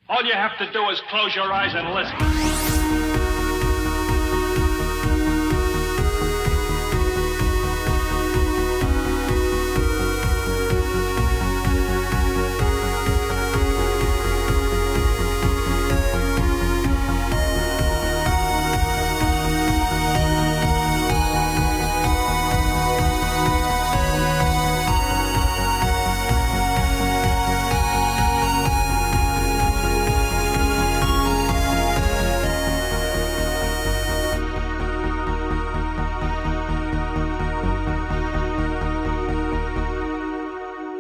All you have to do is close your eyes and listen.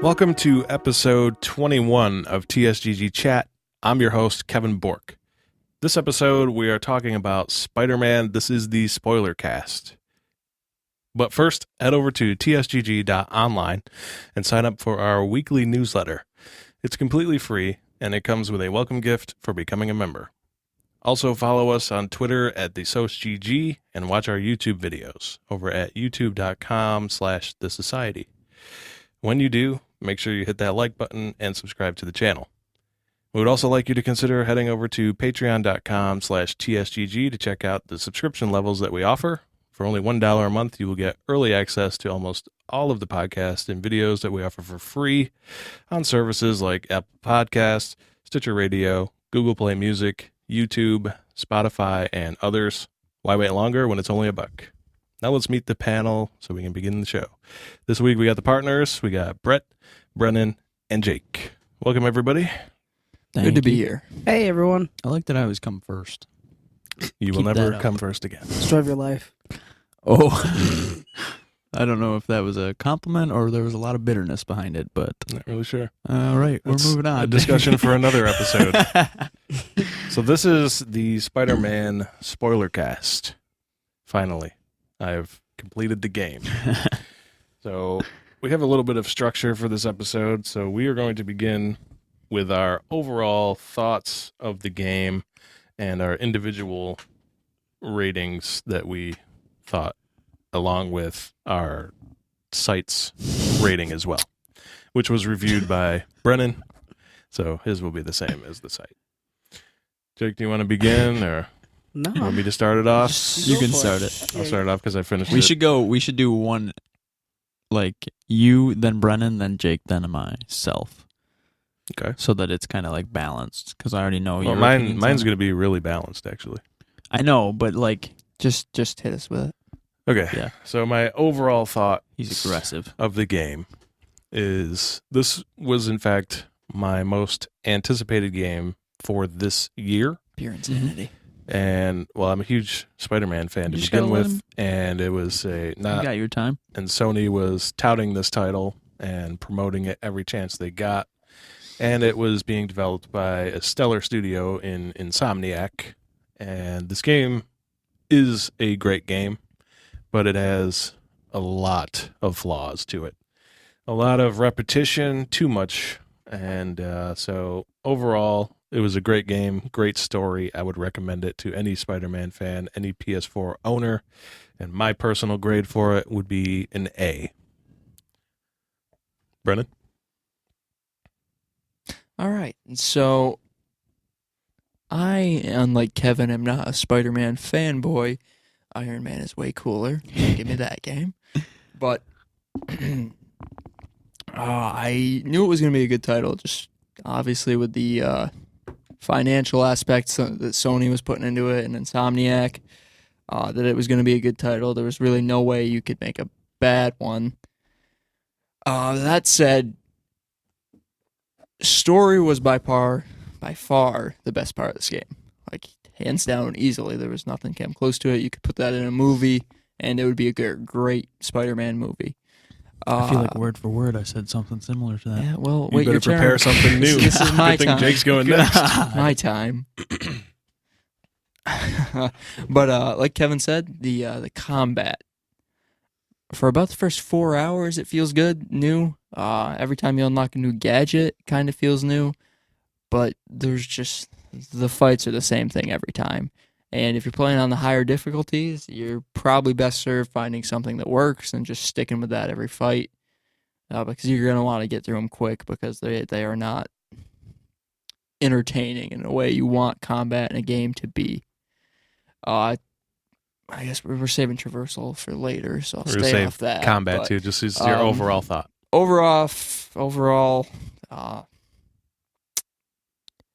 Welcome to episode 21 of TSGG Chat. I'm your host, Kevin Bork. This episode, we are talking about Spider-Man. This is the SPOILERCAST. But first, head over to tsgg.online and sign up for our weekly newsletter. It's completely free, and it comes with a welcome gift for becoming a member. Also, follow us on Twitter at TheSocialGG and watch our YouTube videos over at youtube.com/thesociety. When you do, make sure you hit that like button and subscribe to the channel. We would also like you to consider heading over to patreon.com/TSGG to check out the subscription levels that we offer. For only $1 a month, you will get early access to almost all of the podcasts and videos that we offer for free on services like Apple Podcasts, Stitcher Radio, Google Play Music, YouTube, Spotify, and others. Why wait longer when it's only $1? Now let's meet the panel so we can begin the show. This week we got the partners. We got Brett, Brennon, and Jake. Welcome, everybody. Good to be here. Hey, everyone. I like that I always come first. You will Keep never that up. come first again. Strive your life. Oh, I don't know if that was a compliment or there was a lot of bitterness behind it, but Not really sure. all right, That's we're moving on. a discussion for another episode. So this is the Spider-Man Spoilercast. Finally, I've completed the game. So we have a little bit of structure for this episode. So we are going to begin with our overall thoughts of the game and our individual ratings that we thought, along with our site's rating as well, which was reviewed by Brennon. So his will be the same as the site. Jake, do you want to begin, or No. you want me to start it off? You can Go for start it. I'll start it off because I finished We it. should go. We should do one, like you, then Brennan, then Jake, then myself, Okay. so that it's kind of like balanced. Because I already know Well, your mine's going going to be really balanced, actually. I know, but like Just hit us with it. Okay. Yeah. So my overall thought he's aggressive. of the game is this was, in fact, my most anticipated game for this year. Pure insanity. And, well, I'm a huge Spider-Man fan to You just begin gotta let with. him- And it was You got your time. and Sony was touting this title and promoting it every chance they got. And it was being developed by a stellar studio in Insomniac. And this game is a great game, but it has a lot of flaws to it. A lot of repetition, too much. And so overall, it was a great game, great story. I would recommend it to any Spider-Man fan, any PS4 owner. And my personal grade for it would be an A. Brennan? All right. So, I, unlike Kevin, am not a Spider-Man fanboy. Iron Man is way cooler. Give me that game. But I knew it was going to be a good title, just obviously with the financial aspects that Sony was putting into it and Insomniac, that it was going to be a good title. There was really no way you could make a bad one. That said, story was by far the best part of this game. Like, hands down, easily. There was nothing came close to it. You could put that in a movie, and it would be a great Spider-Man movie. I feel like word for word I said something similar to that. Yeah, well, You wait better your turn. prepare something new. This is my Good thing time. Jake's going next. My time. But like Kevin said, the combat for about the first 4 hours, it feels good, new. Every time you unlock a new gadget, it kind of feels new. But there's just the fights are the same thing every time. And if you're playing on the higher difficulties, you're probably best served finding something that works and just sticking with that every fight, because you're going to want to get through them quick because they are not entertaining in a way you want combat in a game to be. I guess we're saving Traversal for later, so I'll We're gonna stay save off that. combat but too. Just your overall thought. Overall,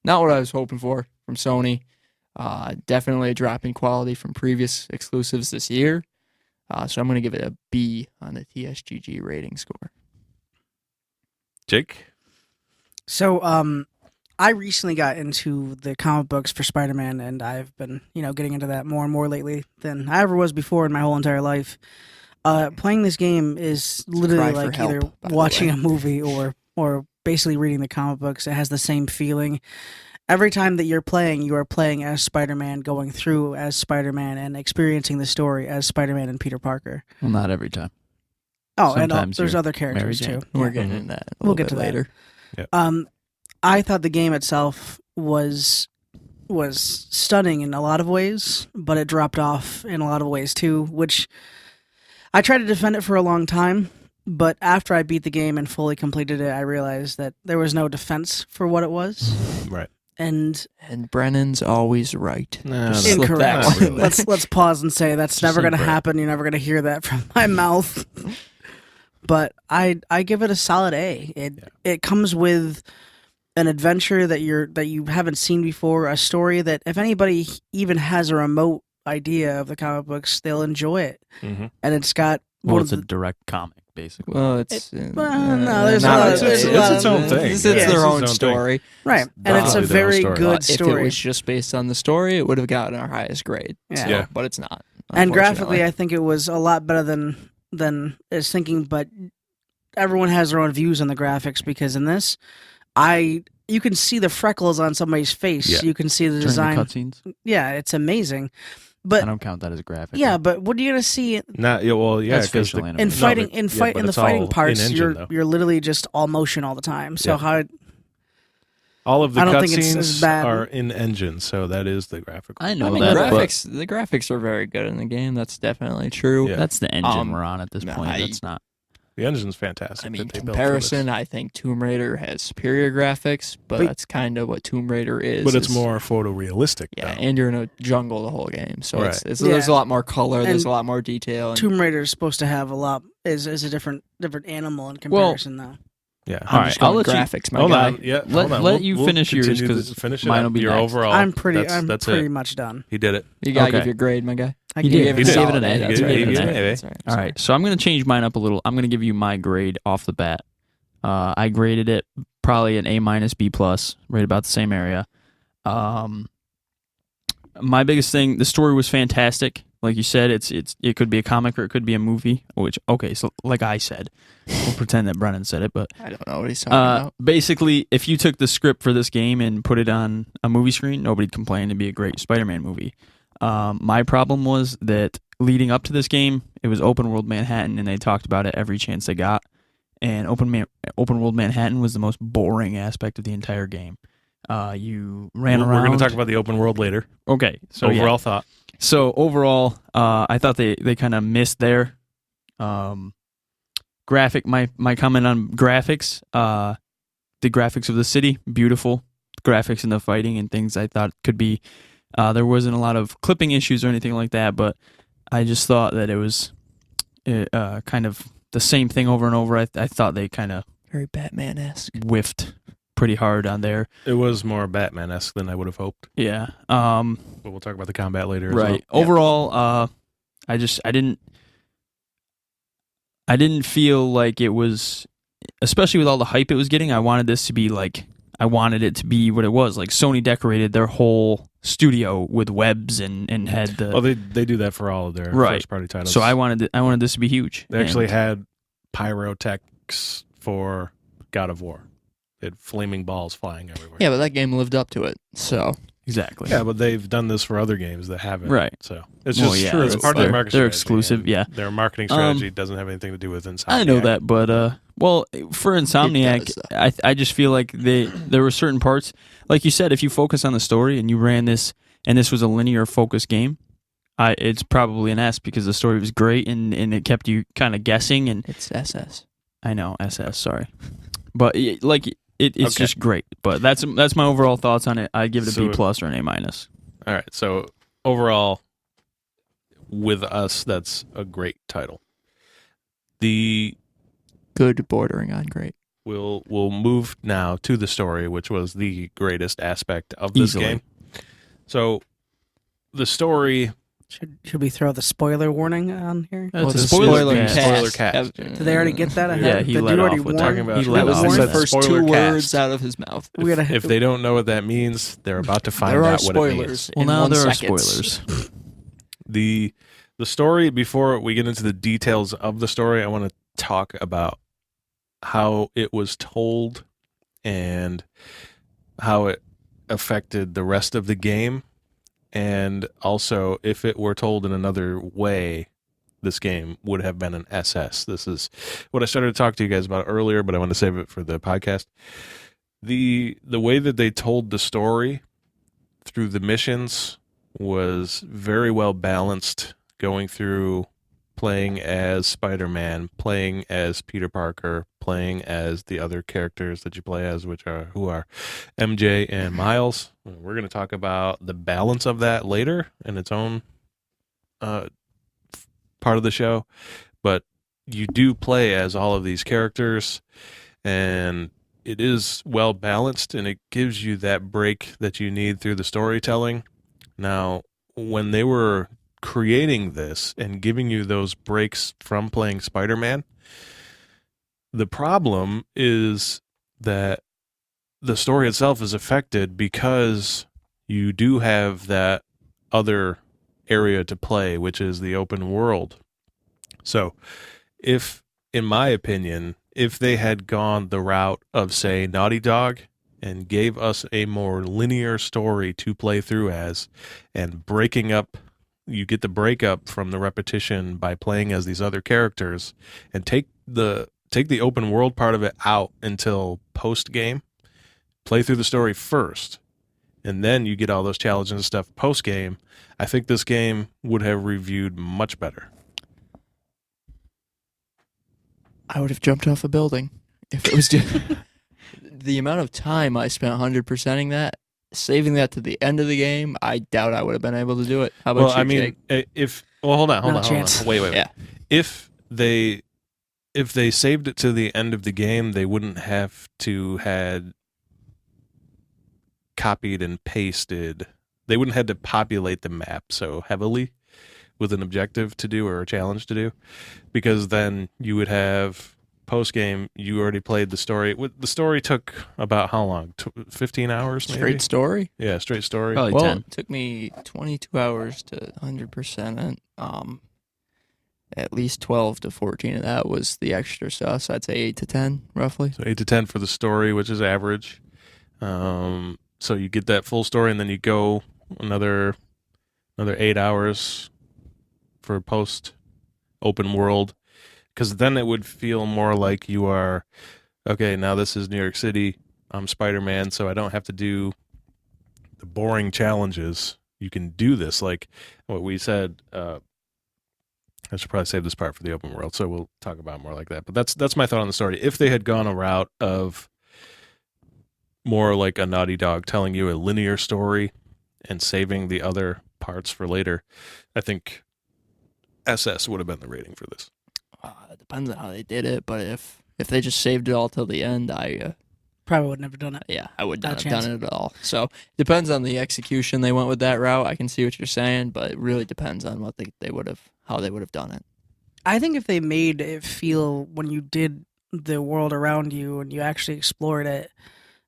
not what I was hoping for from Sony. Definitely a drop in quality from previous exclusives this year. So I'm going to give it a B on the TSGG rating score. Jake? So, I recently got into the comic books for Spider-Man, and I've been, getting into that more and more lately than I ever was before in my whole entire life. Playing this game is literally Cry for like help, either by the watching way. a movie or basically reading the comic books. It has the same feeling. Every time that you're playing, you are playing as Spider-Man, going through as Spider-Man, and experiencing the story as Spider-Man and Peter Parker. Well, not every time. Oh, and Sometimes there's you're other characters Mary too. Jane. We're Yeah. getting into that a We'll little get bit to that. later. I thought the game itself was stunning in a lot of ways, but it dropped off in a lot of ways too, which I tried to defend it for a long time, but after I beat the game and fully completed it, I realized that there was no defense for what it was. Right. And And Brennan's always right. No, Just slip incorrect. that one in there. Let's pause and say that's Just never going to incorrect. happen. You're never going to hear that from my mouth. But I give it a solid A. It comes with an adventure that you haven't seen before, a story that if anybody even has a remote idea of the comic books, they'll enjoy it. Mm-hmm. And it's got Well, one it's of a direct comic, basically. Well, it's well, no, there's not a lot really. of- there's a it's lot its of- own thing. It's Yeah, their it's its own own thing. story. right, and it's a Definitely their own very story. good If it story. was just based on the story, it would have gotten our highest grade. Yeah. So, Yeah. But it's not. And graphically, unfortunately. I think it was a lot better than is thinking. But everyone has their own views on the graphics because in this, you can see the freckles on somebody's face. Yeah. You can see the During design. the cutscenes, Yeah, it's amazing. I But don't count that as a graphic. yeah, but what are you gonna see Not yeah. Well, yeah. That's Because facial in animation. fighting? but- In yeah, fight but in the it's all fighting parts, in-engine, though. you're literally just all motion all the time. So Yeah. how? all of the I don't think it's as cutscenes bad. are in engine, so that is the graphical. I I know mean, that, the graphics are very good in the game. That's definitely true. Yeah. but that's the engine Um, we're on at this point. That's not. The engine's fantastic. I mean, that they built for this. comparison, I think Tomb Raider has superior graphics, but But- that's kind of what Tomb Raider is. but it's is- more photorealistic. Yeah, though. and you're in a jungle the whole game, so Right. it's Yeah. there's a lot more color, there's And a lot more detail. And Tomb Raider is supposed to have a lot is a different animal in comparison though. Yeah. I'm All just right, I'll going let you- graphics, my Hold guy. on. Yeah. Let- hold on. let you finish yours, continue 'cause to finish it mine up. will be Your next. overall. I'm pretty That's pretty it. much done. He did it. You gotta Okay. give your grade, my guy. I He gave did. it He a gave solid it an A. A. That's He right. gave it That's an right. A. That's right. All right, so I'm going to change mine up a little. I'm going to give you my grade off the bat. I graded it probably an A minus B plus, right about the same area. My biggest thing, the story was fantastic. Like you said, it could be a comic or it could be a movie. Which so like I said, we'll pretend that Brennan said it, but I don't know what he's talking about. basically, if you took the script for this game and put it on a movie screen, nobody'd complain. It'd be a great Spider-Man movie. My problem was that leading up to this game, it was open world Manhattan, and they talked about it every chance they got. And open world Manhattan was the most boring aspect of the entire game. You ran around. We're going to talk about the open world later. Okay, so Overall thought. So overall, I thought they kind of missed there. Graphic. My comment on graphics. The graphics of the city, beautiful. Graphics in the fighting and things I thought could be. There wasn't a lot of clipping issues or anything like that, but I just thought that it was kind of the same thing over and over. I thought they kind of Very Batman-esque. whiffed pretty hard on there. It was more Batman-esque than I would have hoped. Yeah. But we'll talk about the combat later. Right. As well. Overall, I didn't feel like it was, especially with all the hype it was getting. I wanted it to be what it was. Like Sony decorated their whole studio with webs and had the. Oh, they do that for all of their Right. first-party titles. So I wanted this to be huge. They actually And- had pyrotechs for God of War. They had flaming balls flying everywhere. Yeah, but that game lived up to it. So exactly. Yeah, but they've done this for other games that haven't. Right. So it's Well, just yeah, true. It's it's part of their their- marketing they're strategy, exclusive, and yeah. Their marketing strategy doesn't have anything to do with Insomniac. I know that, but for Insomniac, does, I just feel like there were certain parts, like you said, if you focus on the story and you ran this and this was a linear focus game, it's probably an S because the story was great and it kept you kind of guessing. And it's SS. I know SS, sorry, but like it's Okay. just great. But that's my overall thoughts on it. I'd give it a So- B+ or an A-. All right. So overall, with us, that's a great title. Good bordering on great. We'll move now to the story, which was the greatest aspect of this Easily. game. So the story. Should we throw the spoiler warning on here? It's a the spoiler cast. cast. Spoiler cast. Did they already get that ahead? Yeah, he Did let you already off with warn? talking about- He let That was off the with said that. first spoiler two cast. words out of his mouth. We gotta, If they don't know what that means, they're about to find There are out what it means. spoilers. Well, in now 1 there are second. spoilers. The story, before we get into the details of the story, I want to talk about how it was told and how it affected the rest of the game, and also if it were told in another way, this game would have been an SS. This is what I started to talk to you guys about earlier, but I want to save it for the podcast. The way that they told the story through the missions was very well balanced, going through playing as Spider-Man, playing as Peter Parker, playing as the other characters that you play as, who are MJ and Miles. We're going to talk about the balance of that later in its own part of the show, but you do play as all of these characters, and it is well balanced, and it gives you that break that you need through the storytelling. Now, when they were creating this and giving you those breaks from playing Spider-Man, the problem is that the story itself is affected because you do have that other area to play, which is the open world. So if, in my opinion, if they had gone the route of, say, Naughty Dog and gave us a more linear story to play through as, and breaking up, you get the breakup from the repetition by playing as these other characters, and take the open world part of it out until post game, play through the story first, and then you get all those challenges and stuff post game, I think this game would have reviewed much better. I would have jumped off a building if it was just the amount of time I spent 100%ing that, saving that to the end of the game. I doubt I would have been able to do it. How about Well, you, I mean, Jake? hold on. Not a chance. Wait. Yeah. If they saved it to the end of the game, they wouldn't have to had copied and pasted. They wouldn't have to populate the map so heavily with an objective to do or a challenge to do, because then you would have post game. You already played the story. The story took about how long? 15 hours, maybe? Straight story. Yeah, straight story. Probably Well, 10. it took me 22 hours to 100%. At least 12 to 14 of that was the extra stuff. So I'd say 8 to 10, roughly. So 8 to 10 for the story, which is average. So you get that full story, and then you go another 8 hours for post open world, because then it would feel more like you are, okay, now this is New York City. I'm Spider-Man, so I don't have to do the boring challenges. You can do this, like what we said. I should probably save this part for the open world, so we'll talk about more like that. But that's my thought on the story. If they had gone a route of more like a Naughty Dog, telling you a linear story and saving the other parts for later, I think SS would have been the rating for this. It depends on how they did it, but if they just saved it all till the end, I Probably would never done it. I would not Not have a chance. done it at all. So it depends on the execution they went with that route. I can see what you're saying, but it really depends on what they would have, how they would have done it. I think if they made it feel, when you did the world around you and you actually explored it,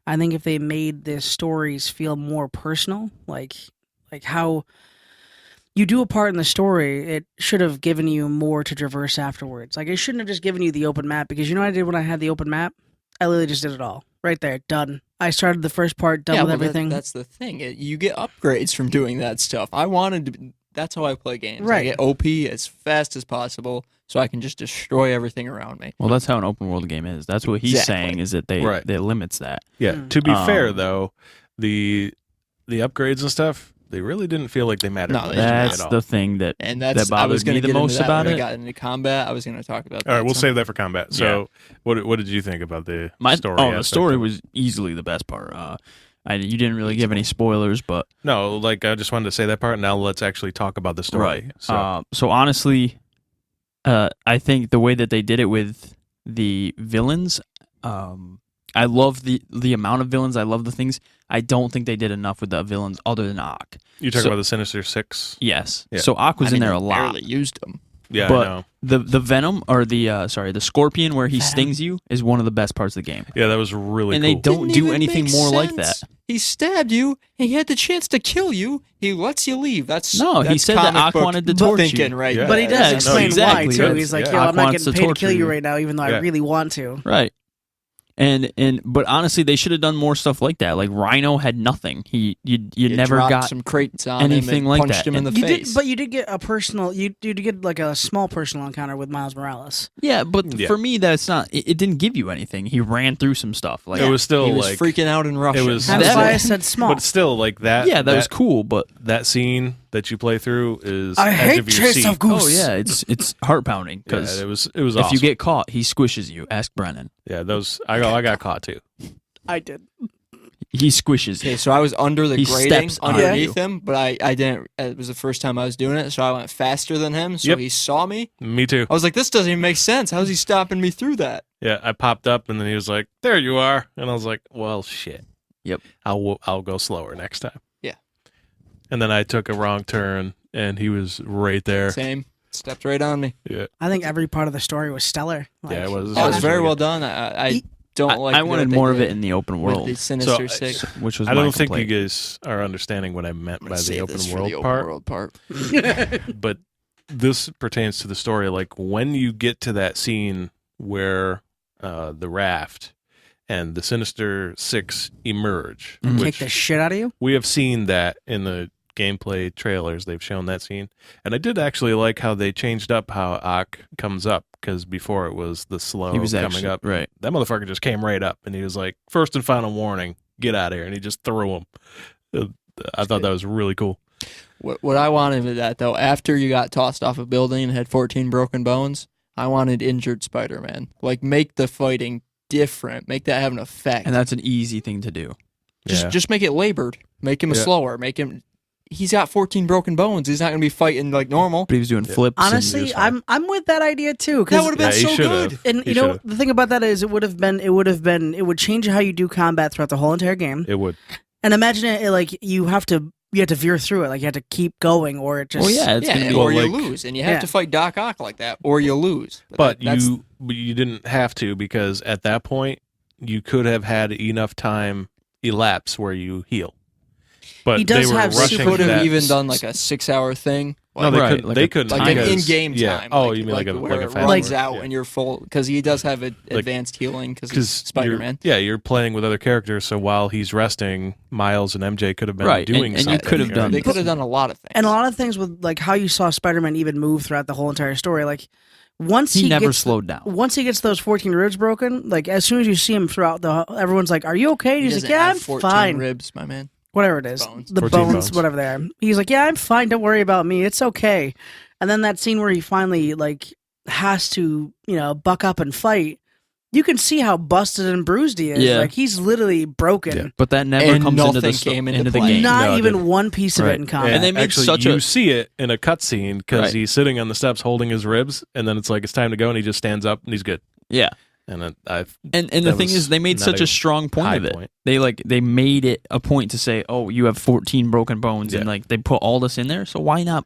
I think if they made the stories feel more personal, like how you do a part in the story, it should have given you more to traverse afterwards. Like, it shouldn't have just given you the open map, because you know what I did when I had the open map? I literally just did it all. Right there, done. I started the first part, done with well, everything. That's the thing. You get upgrades from doing that stuff. I wanted to. That's how I play games. I Right. get OP as fast as possible, so I can just destroy everything around me. Well, that's how an open world game is. That's what he's Exactly. saying, is that they Right. limits that. Yeah. Mm. To be fair, Um, though, the upgrades and stuff, they really didn't feel like they mattered No, much they to me That's at all. the thing that And that's that I was bothered going me to the get most into that about when it. we got into combat. I was going to talk about that. All right, we'll so. save that for combat. So, what did you think about the story? The aspect story of it? was easily the best part. You didn't really give any spoilers, but No, like I just wanted to say that part. Now let's actually talk about the story. right. So, So honestly, I think the way that they did it with the villains, I love the amount of villains. I love the things. I don't think they did enough with the villains other than Ock. you talking so- about the Sinister Six? Yes. Yeah. So Ock was I mean, in there a they lot. barely used them. Yeah, I But know. the venom or the scorpion where he stings you is one of the best parts of the game. Yeah, that was really And cool. they don't Didn't do even anything make more like that. sense. He stabbed you, and he had the chance to kill you. He lets you leave. That's No, he that's said that comic Ock book wanted to torture thinking, you. right? Yeah. But he there. does Yeah, explain exactly. why too. Yes, He's like, yeah. "Yo, Ock I'm not wants getting to paid to torture kill you you. right now, even though Yeah. I really want to." Right. But honestly, they should have done more stuff like that. Like Rhino had nothing. You never dropped got some crates on anything him and like punched that. him in the You face. did, but you did get a personal. You did get like a small personal encounter with Miles Morales. Yeah, but Yeah. for me, that's not. It didn't give you anything. He ran through some stuff. Like It was still he was like freaking out in Russia. it was- That's That- why I said small. but still like that. yeah, that was cool. But That scene that you play through is I edge hate of your Chase seat. of Goose. oh yeah, it's heart pounding Yeah, because it was if awesome. you get caught, he squishes you. Ask Brennon. yeah, those I got caught too. I did. He squishes Okay, you. so I was under the He grating steps on underneath you. him, but I didn't. It was the first time I was doing it, so I went faster than him. So Yep. he saw me. Me too. I was like, "This doesn't even make sense. How's he stopping me through that?" Yeah, I popped up and then he was like, "There you are," and I was like, "Well, shit. Yep. I'll go slower next time." Yeah. And then I took a wrong turn and he was right there. Same. Stepped right on me. Yeah, I think every part of the story was stellar. Like, yeah, it was. Oh, it was really very good. well done. I He- don't like. I what wanted they more of did it in the open with world, the Sinister So, Six. which was I my don't think you complaint. guys are understanding what I meant I'm by gonna the save open this for world the open part. world part. But this pertains to the story. Like when you get to that scene where the raft and the Sinister Six emerge, Mhm. Kick which the shit out of you. we have seen that in the gameplay trailers. They've shown that scene, and I did actually like how they changed up how Ock comes up, because before it was the slow He was coming actually up. right. That motherfucker just came right up, and he was like, "First and final warning, get out of here," and he just threw him. I thought that was really cool. What I wanted with that though, after you got tossed off a building and had 14 broken bones, I wanted injured Spider-Man. Like make the fighting different, make that have an effect. And that's an easy thing to do. Yeah. Just make it labored, make him Yeah. slower, make him. He's got 14 broken bones. He's not going to be fighting like normal. But he was doing flips. and he Honestly, was fine. I'm with that idea too. That Because would have been Yeah, he so should've. good. and He you know should've. the thing about that is it would change how you do combat throughout the whole entire game. It would. And imagine it like you have to veer through it, like you have to keep going, or it just Well, yeah, it's Yeah, gonna be or Well, you like- lose, and you have Yeah. to fight Doc Ock like that, or you lose. But that's- you didn't have to, because at that point you could have had enough time elapse where you heal. But He does they were have rushing They could have that. even done like a 6-hour thing. No, they Right, couldn't. like they a couldn't. Like an because- in-game yeah. time. Oh, you mean like a where like a it fast runs forward. out Yeah. and you're full because he does have advanced healing because he's Because Spider-Man. you're playing with other characters, so while he's resting, Miles and MJ could have been Right, doing and you something. could have right? done- They could have done a lot of things. and a lot of things with like how you saw Spider-Man even move throughout the whole entire story. Like once he never gets slowed down. once he gets those 14 ribs broken, like as soon as you see him throughout everyone's like, "Are you okay?" And He he's like, doesn't "Yeah, have I'm 14 fine." ribs, my man. Whatever it is, Bones. the 14 bones, bones. whatever they are. He's like, "Yeah, I'm fine. Don't worry about me. It's okay." And then that scene where he finally like has to, buck up and fight. You can see how busted and bruised he is. Yeah. Like he's literally broken. Yeah. But that never And comes into nothing the came into into the play. game. Not No, it even didn't. one piece of Right. it in combat. And they made actually, such you a- see it in a cutscene because Right. he's sitting on the steps holding his ribs, and then it's like it's time to go, and he just stands up and he's good. Yeah. And then I've And the That thing was is, they made not such a a strong point high of it. point. They made it a point to say, "Oh, you have 14 broken bones," and Yeah. like they put all this in there. So why not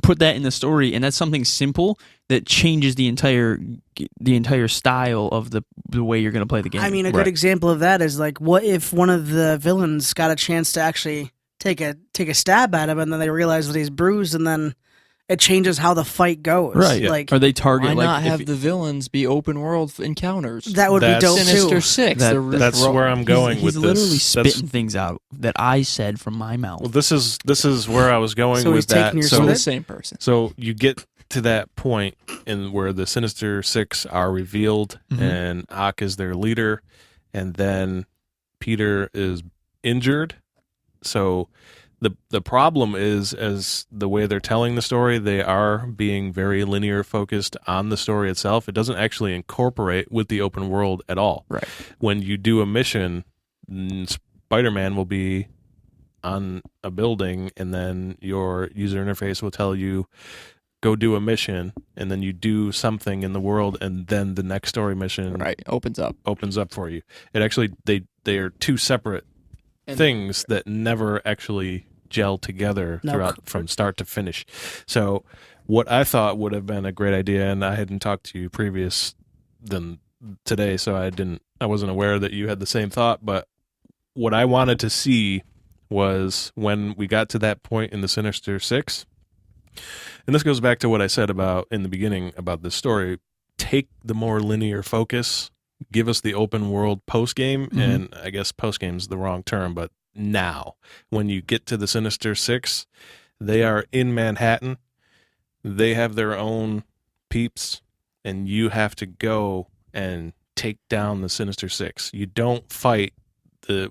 put that in the story? And that's something simple that changes the entire style of the way you're going to play the game. I mean, a good Right. example of that is like, what if one of the villains got a chance to actually take a stab at him, and then they realize that he's bruised, and then it changes how the fight goes. right? Yeah. Like Or they target Why like not if- have the villains be open world encounters? that would be That's- dope Sinister too. Six. That- they're that's where I'm going he's with literally this. That's- spitting things out that I said from my mouth. Well, this is where I was going So with he's that. taking your so spit? the same person. So you get to that point in where the Sinister Six are revealed, Mhm. and Ock is their leader, and then Peter is injured. So The problem is, as the way they're telling the story, they are being very linear focused on the story itself. It doesn't actually incorporate with the open world at all. Right. When you do a mission, Spider-Man will be on a building, and then your user interface will tell you, go do a mission, and then you do something in the world, and then the next story mission opens up for you. It actually, they are two separate things that never actually gel together throughout from start to finish. So what I thought would have been a great idea, and I hadn't talked to you previous than today, so I wasn't aware that you had the same thought, but what I wanted to see was when we got to that point in the Sinister Six, and this goes back to what I said about in the beginning about this story, take the more linear focus, give us the open world post game, and I guess post game is the wrong term, but now when you get to the Sinister Six, they are in Manhattan, they have their own peeps, and you have to go and take down the Sinister Six. You don't fight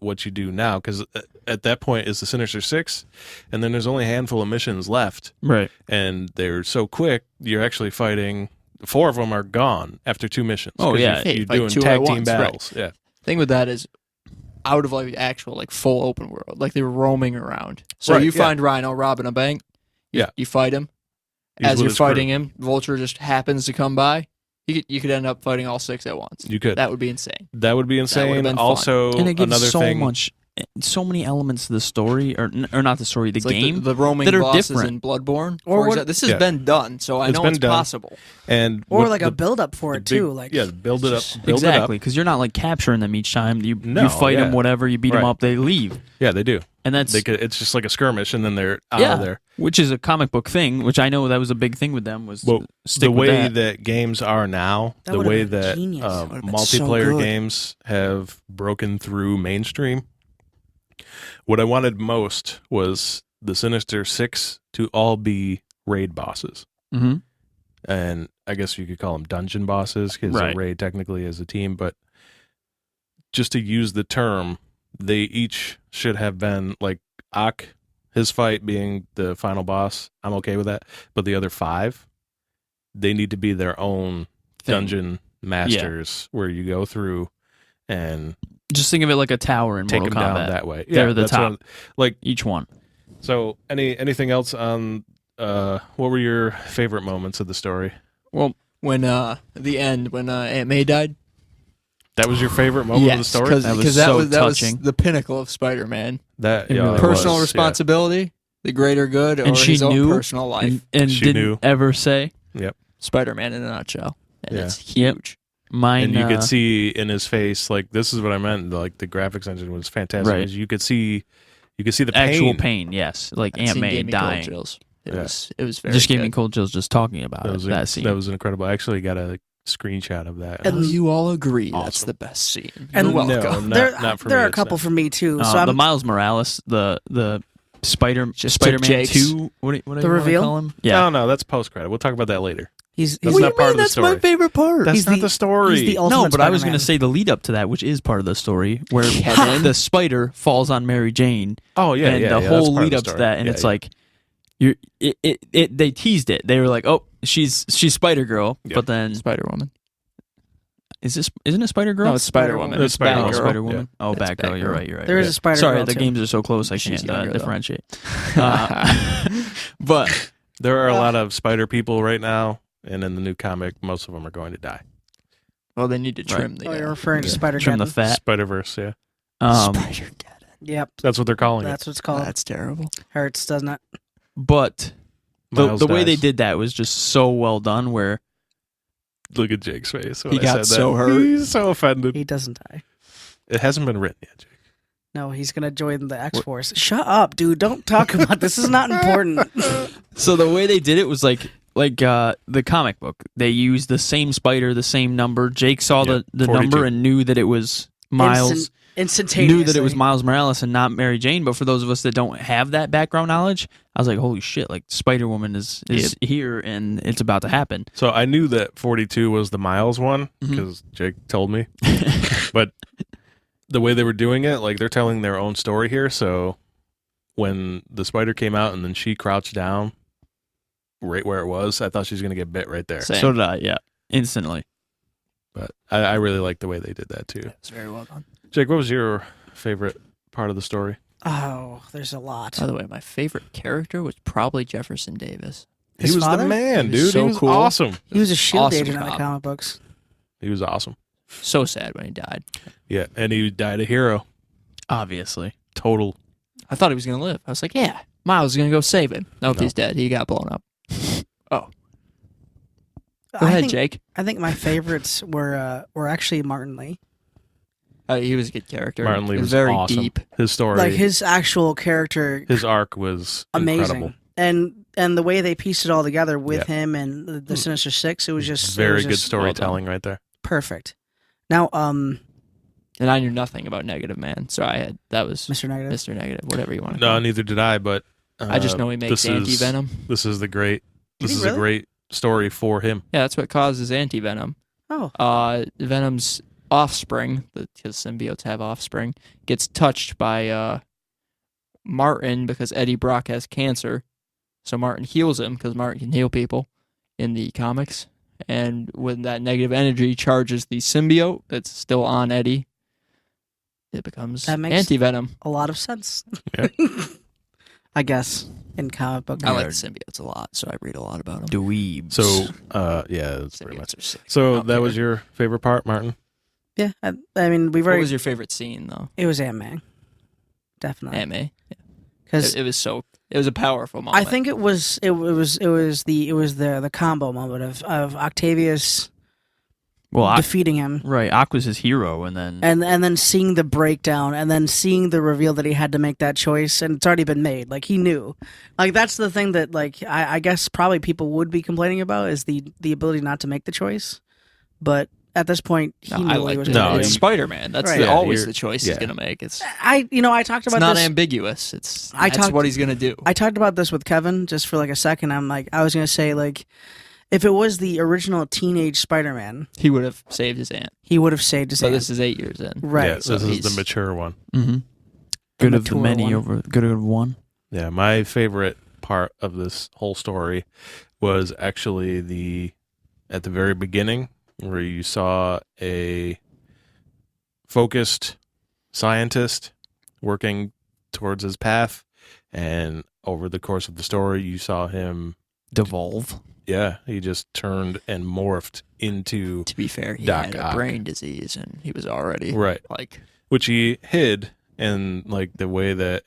what you do now, because at that point is the Sinister Six, and then there's only a handful of missions left, Right. and they're so quick, you're actually fighting. 4 of them are gone after 2 missions. Oh, 'cause yeah. you're Fight doing 2 tag at team once, battles. Yeah, Thing with that is, out of like actual like full open world, like they were roaming around. So Right, you yeah. find Rhino robbing a bank. You fight him. He's As with you're his crew. fighting him, Vulture just happens to come by. You could end up fighting all 6 at once. You could. That would be insane. That would be insane. been fun. Also, And it gives another so thing. much, so many elements to the story, or not the story, the It's like game. the roaming that are bosses different. in Bloodborne. Or for what- example. This has Yeah. been done, so I It's know been it's done. possible. And Or with like a the- build up for the it too. big- Like yeah, build it up. Build Exactly, it up. because you're not like capturing them each time. You fight yeah. them, whatever. You beat them Right. up, they leave, Yeah, they do. and that's It's just like a skirmish, and then they're out yeah, of there. which is a comic book thing. Which I know that was a big thing with them was Well, stick the with way that. that games are now, That the would've way been that genius. Would've been so multiplayer good. games have broken through mainstream. What I wanted most was the Sinister Six to all be raid bosses. Mhm. And I guess you could call them dungeon bosses, because Right. a raid technically is a team, but just to use the term, they each should have been like Ak, his fight being the final boss. I'm okay with that. But the other 5, they need to be their own Thing. dungeon masters where you go through and Just think of it like a tower in take Mortal them Kombat. down that way. They're the that's top. like, Each one. so anything else on what were your favorite moments of the story? Well, When the end, when Aunt May died. That was your favorite moment of the story? because That was that so was touching. the pinnacle of Spider-Man. That It really was. Personal was, responsibility, the greater good, or and she his own knew personal life. and She didn't knew. ever say Yep. Spider-Man in a nutshell, and Yeah. it's Yep. huge. mine. And you could see in his face, like, this is what I meant. Like, the graphics engine was fantastic. Right. Is you could see the actual pain. pain. Yes, like That Aunt scene May gave me cold dying. chills. It Yeah. was very Just gave me good. cold chills just talking about That it. was That scene. that was incredible. I actually got a screenshot of that. And- Oh, you all agree Awesome. that's the best scene. And- You're No, welcome. not for there me, are a it's couple not. for me too. So the I'm, Miles Morales, the Spider-Man Jake's. 2. What do you The reveal? Call him? Yeah. No, that's post credit. We'll talk about that later. he's That's he's, not part of the story. favorite part. That's he's not the- the story. he's the ultimate No, but I was Spider-Man. going to say the lead up to that, which is part of the story, where Kevin? the spider falls on Mary Jane, oh yeah, and yeah. the yeah, whole that's part of lead the up to story. that, and Yeah, it's yeah. like, they teased it. They were like, oh, she's Spider Girl, Yeah. but then Spider-Woman. isn't it Spider Girl? No, it's Spider-Woman. It's Spider-Girl. Spider Woman. Oh, That's Batgirl. You're Batgirl. right. there is Yeah. a Spider. Sorry, Girl the too. games are so close I She's can't younger, though. differentiate. But There are a lot of spider people right now, and in the new comic, most of them are going to die. Well, they need to trim Oh, you're the referring to Yeah. Spider. trim the fat. Spider-Verse, yeah. Spider-Geddon. Yep, That's what they're calling that's what it's called. That's terrible. Hurts, doesn't it? But it. Miles the way they dies. did that was just so well done. Where Look at Jake's face. When He I got said so that. hurt. He's so offended. He doesn't die. It hasn't been written yet, Jake. No, he's gonna join the X Force. Shut up, dude! Don't talk about this. Is not important. so the way they did it was like the comic book. They used the same spider, the same number. Jake saw Yep, the 42. number and knew that it was Miles. Instantaneously. Knew that it was Miles Morales and not Mary Jane. But for those of us that don't have that background knowledge, I was like, holy shit! Like Spider-Woman is here and it's about to happen. So I knew that 42 was the Miles one Mhm. because Jake told me. But the way they were doing it, like, they're telling their own story here. So when the spider came out and then she crouched down right where it was, I thought she was going to get bit right there. Same. So did I, yeah. Instantly. But I really like the way they did that too. It's very well done. Jake, what was your favorite part of the story? Oh, there's a lot. By the way, my favorite character was probably Jefferson Davis. His he was father? the man, He was dude. so he was cool. awesome. He was a shield Awesome agent in the cop. comic books. He was awesome. So sad when he died. Yeah, and he died a hero. Obviously. Total. I thought he was going to live. I was like, yeah, Miles is going to go save him. Nope, No. he's dead. He got blown up. Oh, go I ahead, think, Jake. I think my favorites were actually Martin Lee. He was a good character. Martin Lee He was very awesome. deep. His story, Like his actual character, his arc was amazing. incredible. And the way they pieced it all together with Yeah. him and the Sinister Six, it was just Very it was good just storytelling right there. perfect. Now, And I knew nothing about Negative Man, so that was Mr. Negative. Mr. Negative, whatever you want to No, call him. neither did I. But I just know he makes anti-venom. This is the great. Did This he is really? a great story for him. Yeah, that's what causes anti-venom. Oh, Venom's offspring, because symbiotes have offspring, gets touched by Martin because Eddie Brock has cancer. So Martin heals him because Martin can heal people in the comics. And when that negative energy charges the symbiote that's still on Eddie, it becomes That makes- anti-venom. a lot of sense. Yeah. I guess in comic book. I like the symbiotes a lot, so I read a lot about them. Dweebs. So, yeah, that's pretty much. Symbiotes are sick. So Out that was there. your favorite part, Martin? Yeah, I mean, we've What already. was your favorite scene, though? It was Ant-Man, definitely. Anime. Because It was a powerful moment. I think it was the combo moment of Octavius well, defeating him. right. Aqua's his hero, and then And then seeing the breakdown, and then seeing the reveal that he had to make that choice, and it's already been made. Like he knew, like that's the thing that like I guess probably people would be complaining about is the ability not to make the choice. But at this point, he No, knew I what he like was it. No, going to It's do. Spider-Man. That's Right. always Yeah, the choice yeah. he's gonna make. It's I talked about not this. ambiguous. That's talked- what he's gonna do. I talked about this with Kevin just for like a second. I was gonna say like, if it was the original teenage Spider-Man, He would have saved his aunt. he would have saved his But aunt. this is 8 years in. Right. Yeah, so this is the he's- mature one. mm-hmm. good of the mature many one. over good of one. Yeah, my favorite part of this whole story was actually at the very beginning where you saw a focused scientist working towards his path, and over the course of the story you saw him Devolve. he just turned and morphed into To be fair, he Doc had a Ock. brain disease and he was already right, like which he hid, and like the way that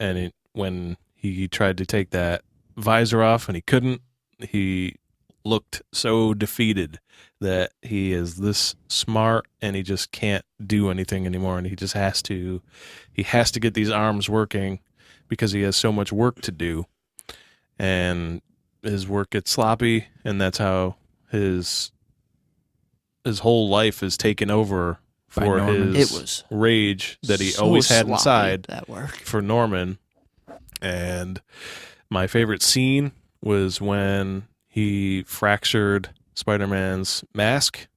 when he tried to take that visor off and he couldn't, he looked so defeated that he is this smart and he just can't do anything anymore, and he just has to get these arms working because he has so much work to do, and his work gets sloppy, and that's how his whole life is taken over By for Norman. his It was rage that he so always had sloppy, inside that work. for Norman. And my favorite scene was when he fractured Spider-Man's mask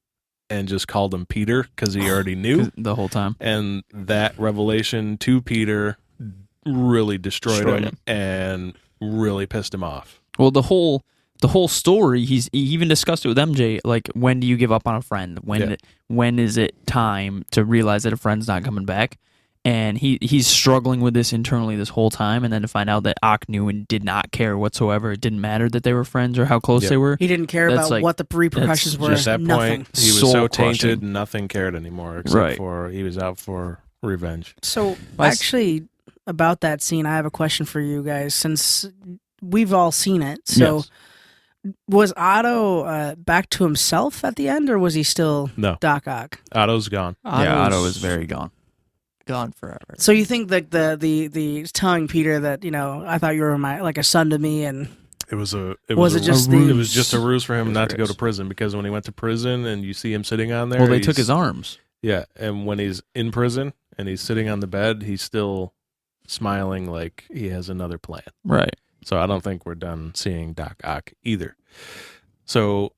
and just called him Peter because he already knew. The whole time. And that revelation to Peter really destroyed him and really pissed him off. Well, the whole story, he even discussed it with MJ. Like, when do you give up on a friend? When is it time to realize that a friend's not coming back? And he's struggling with this internally this whole time, and then to find out that Ock knew and did not care whatsoever. It didn't matter that they were friends or how close Yep. they were. He didn't care That's about like- what the repercussions were. Just at that Nothing. point, he was Soul so crushing. tainted, nothing cared anymore except Right. for he was out for revenge. So My- actually, about that scene, I have a question for you guys. Since we've all seen it, so Yes. was Otto back to himself at the end, or was he still No, Doc Ock? Otto's gone. Yeah, Otto is very gone. gone forever. So you think that the telling Peter that I thought you were like a son to me, and It was a. Was it just the- It was just a ruse for him It was not to go ruse. to prison, because when he went to prison and you see him sitting on there, Well, they took he's- his arms. Yeah, and when he's in prison and he's sitting on the bed, he's still smiling like he has another plan. Right. So I don't think we're done seeing Doc Ock either. So,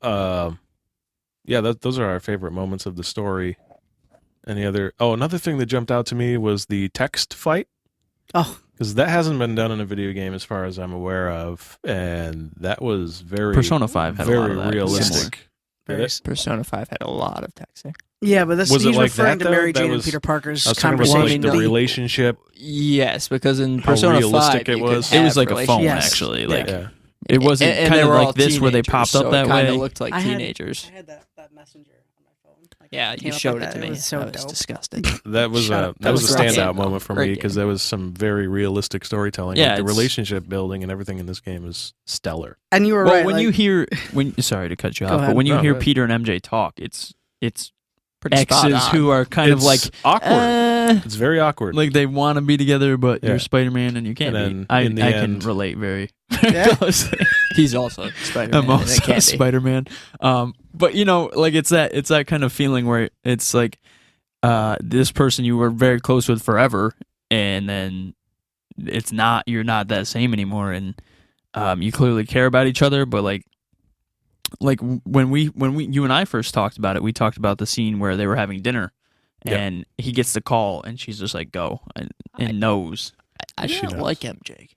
those are our favorite moments of the story. Any other? Oh, another thing that jumped out to me was the text fight. oh, Because that hasn't been done in a video game as far as I'm aware of, and that was very Persona 5 had a lot very of that. realistic. Very Did it? Persona 5 had a lot of texting. Yeah, but this Was it he's like referring that, to though? Mary That Jane was- and Peter Parker's I was talking about conversation. like the relationship. Yes, because in How Persona realistic 5, it you could was. It was have like a phone, Yes. actually. Yeah. Like Yeah. it wasn't and kind they of were all like this where they teenagers, popped so up that it kind way. of looked like I had- teenagers. I had that messenger on my phone. Like, Yeah, it you came up showed like it to that. me. It was so That was dope. disgusting. That was Shut a up. that was a Great standout game, moment for though. me Great because game. there was some very realistic storytelling. Yeah, Like, the it's- relationship building and everything in this game is stellar. And you were Well, right. when like, you hear sorry to cut you Go off, ahead. but when you No, hear go ahead. Peter and MJ talk, it's Pretty spot exes on. who are kind of like It's awkward. It's very awkward. like they want to be together, but Yeah. you're Spider-Man and you can't And be. then in the I can end- relate very Yeah. closely. He's also Spider-Man. I'm and it also can't be. Spider-Man. But like it's that kind of feeling where it's like this person you were very close with forever, and then you're not that same anymore, and you clearly care about each other, but like when we you and I first talked about it, we talked about the scene where they were having dinner, Yeah. and he gets the call, and she's just like go and knows. I She didn't knows. like MJ.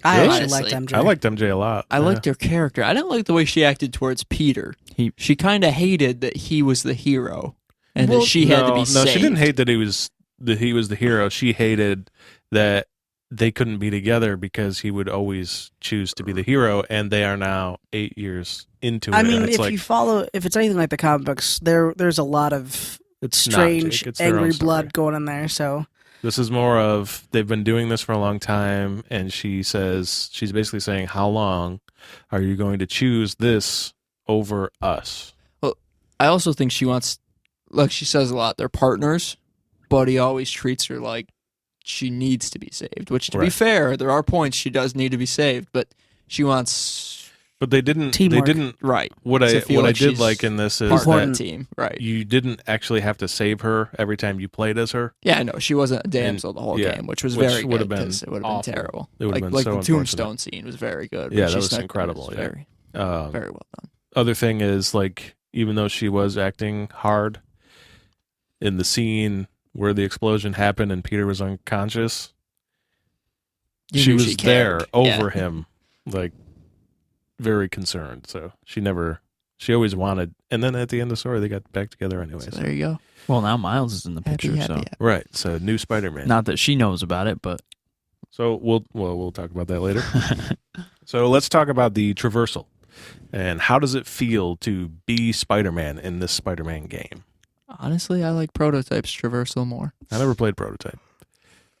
I Really? actually liked MJ. I liked MJ a lot. I liked her character. I didn't like the way she acted towards Peter. She kind of hated that he was the hero and Well, that she had to be no, saved. she didn't hate that he was the hero. She hated that they couldn't be together because he would always choose to be the hero, and they are now 8 years into it. I mean, and it's if like, you follow, if it's anything like the comic books, there's a lot of it's not, strange, Jake. It's their own angry story. blood going in there. So This is more of they've been doing this for a long time, and she's basically saying, how long are you going to choose this over us? I also think she wants, like she says a lot, they're partners, but he always treats her like she needs to be saved. Which, to be Right. fair, there are points she does need to be saved, but she wants But they didn't. Teamwork. They didn't. right. What to I feel what like I did she's like in this is part of the Important. team, right? that you didn't actually have to save her every time you played as her. Yeah, no, she wasn't a damsel the whole yeah, game, which was which very would have good been 'cause it would have awful. been terrible. It would have like been like so the unfortunate. tombstone scene was very good. Yeah, when that she was snuck in. incredible, It was yeah. very, very well done. Other thing is, like, even though she was acting hard in the scene where the explosion happened and Peter was unconscious, You she knew was she there cared. over Yeah. him, like, very concerned. So she always wanted, and then at the end of the story, they got back together anyways. So there you go. Well, now Miles is in the Happy, picture, happy, so happy. Right. So new Spider-Man. not that she knows about it, but So we'll talk about that later. So let's talk about the Traversal and how does it feel to be Spider-Man in this Spider-Man game? Honestly, I like Prototype's Traversal more. I never played Prototype.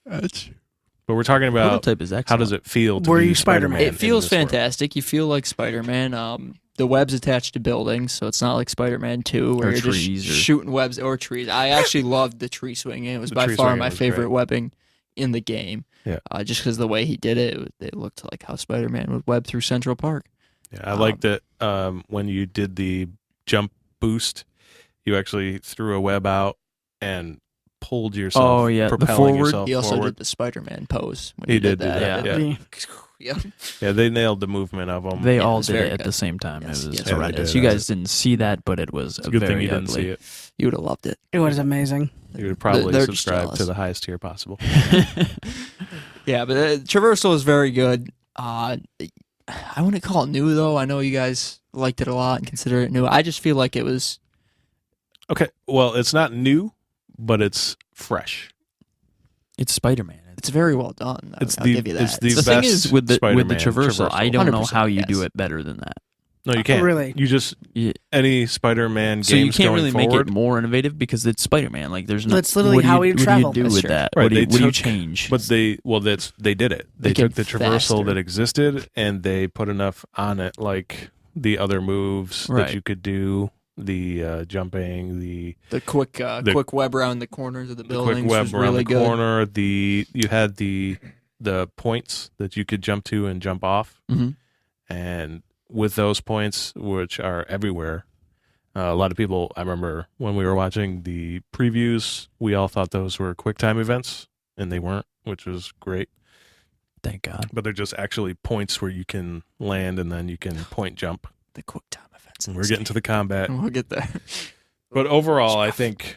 But we're talking about Prototype is excellent. how does it feel to Were be you Spider-Man? Spider-Man? It feels in this world? fantastic. You feel like Spider-Man. The web's attached to buildings, so it's not like Spider-Man 2 where Or you're just trees or- shooting webs or trees. I actually loved the tree swinging. It was The by tree far swinging my was favorite great. webbing in the game. Yeah. Just because the way he did it, it looked like how Spider-Man would web through Central Park. Yeah, I liked it when you did the jump boost, you actually threw a web out and pulled yourself. Oh, yeah, the propelling forward. yourself He also forward. did the Spider-Man pose. When He did do that, Yeah. yeah. Yeah. Yeah, they nailed the movement of them. They Yeah, it all was did very it at good. the same time. Yes, It was yes, they horrendous. did. You guys didn't see that, but it was It's a good thing very you didn't ugly. see it. You would have loved it. it was amazing. You would probably They're just subscribe jealous. to the highest tier possible. Yeah, but Traversal is very good. I wouldn't call it new, though. I know you guys liked it a lot and consider it new. I just feel like it was... Okay, well, it's not new, but it's fresh. It's Spider-Man. It's very well done. It's I'll the- give you that. it's the the best thing is with the Spider-Man traversal, I don't know 100%, how you do yes. it better than that. No, you can't. Really? You just Yeah. any Spider-Man So you games can't going really forward. make it more innovative because it's Spider-Man. Like there's no. That's literally what do how you, he what traveled. do you do That's with true. that? Right, What do you, they what do you took- change? But they did it. They Make took it the traversal faster. that existed and they put enough on it, like the other moves Right. that you could do, the jumping, the quick web around the corners of the quick buildings web was around really the good. corner. You had the points that you could jump to and jump off, Mhm. and with those points, which are everywhere. A lot of people, I remember when we were watching the previews, we all thought those were QuickTime events, and they weren't, which was great. Thank God. But they're just actually points where you can land and then you can point jump. The quick time events. And we're getting to the combat. We'll get there. But overall, I think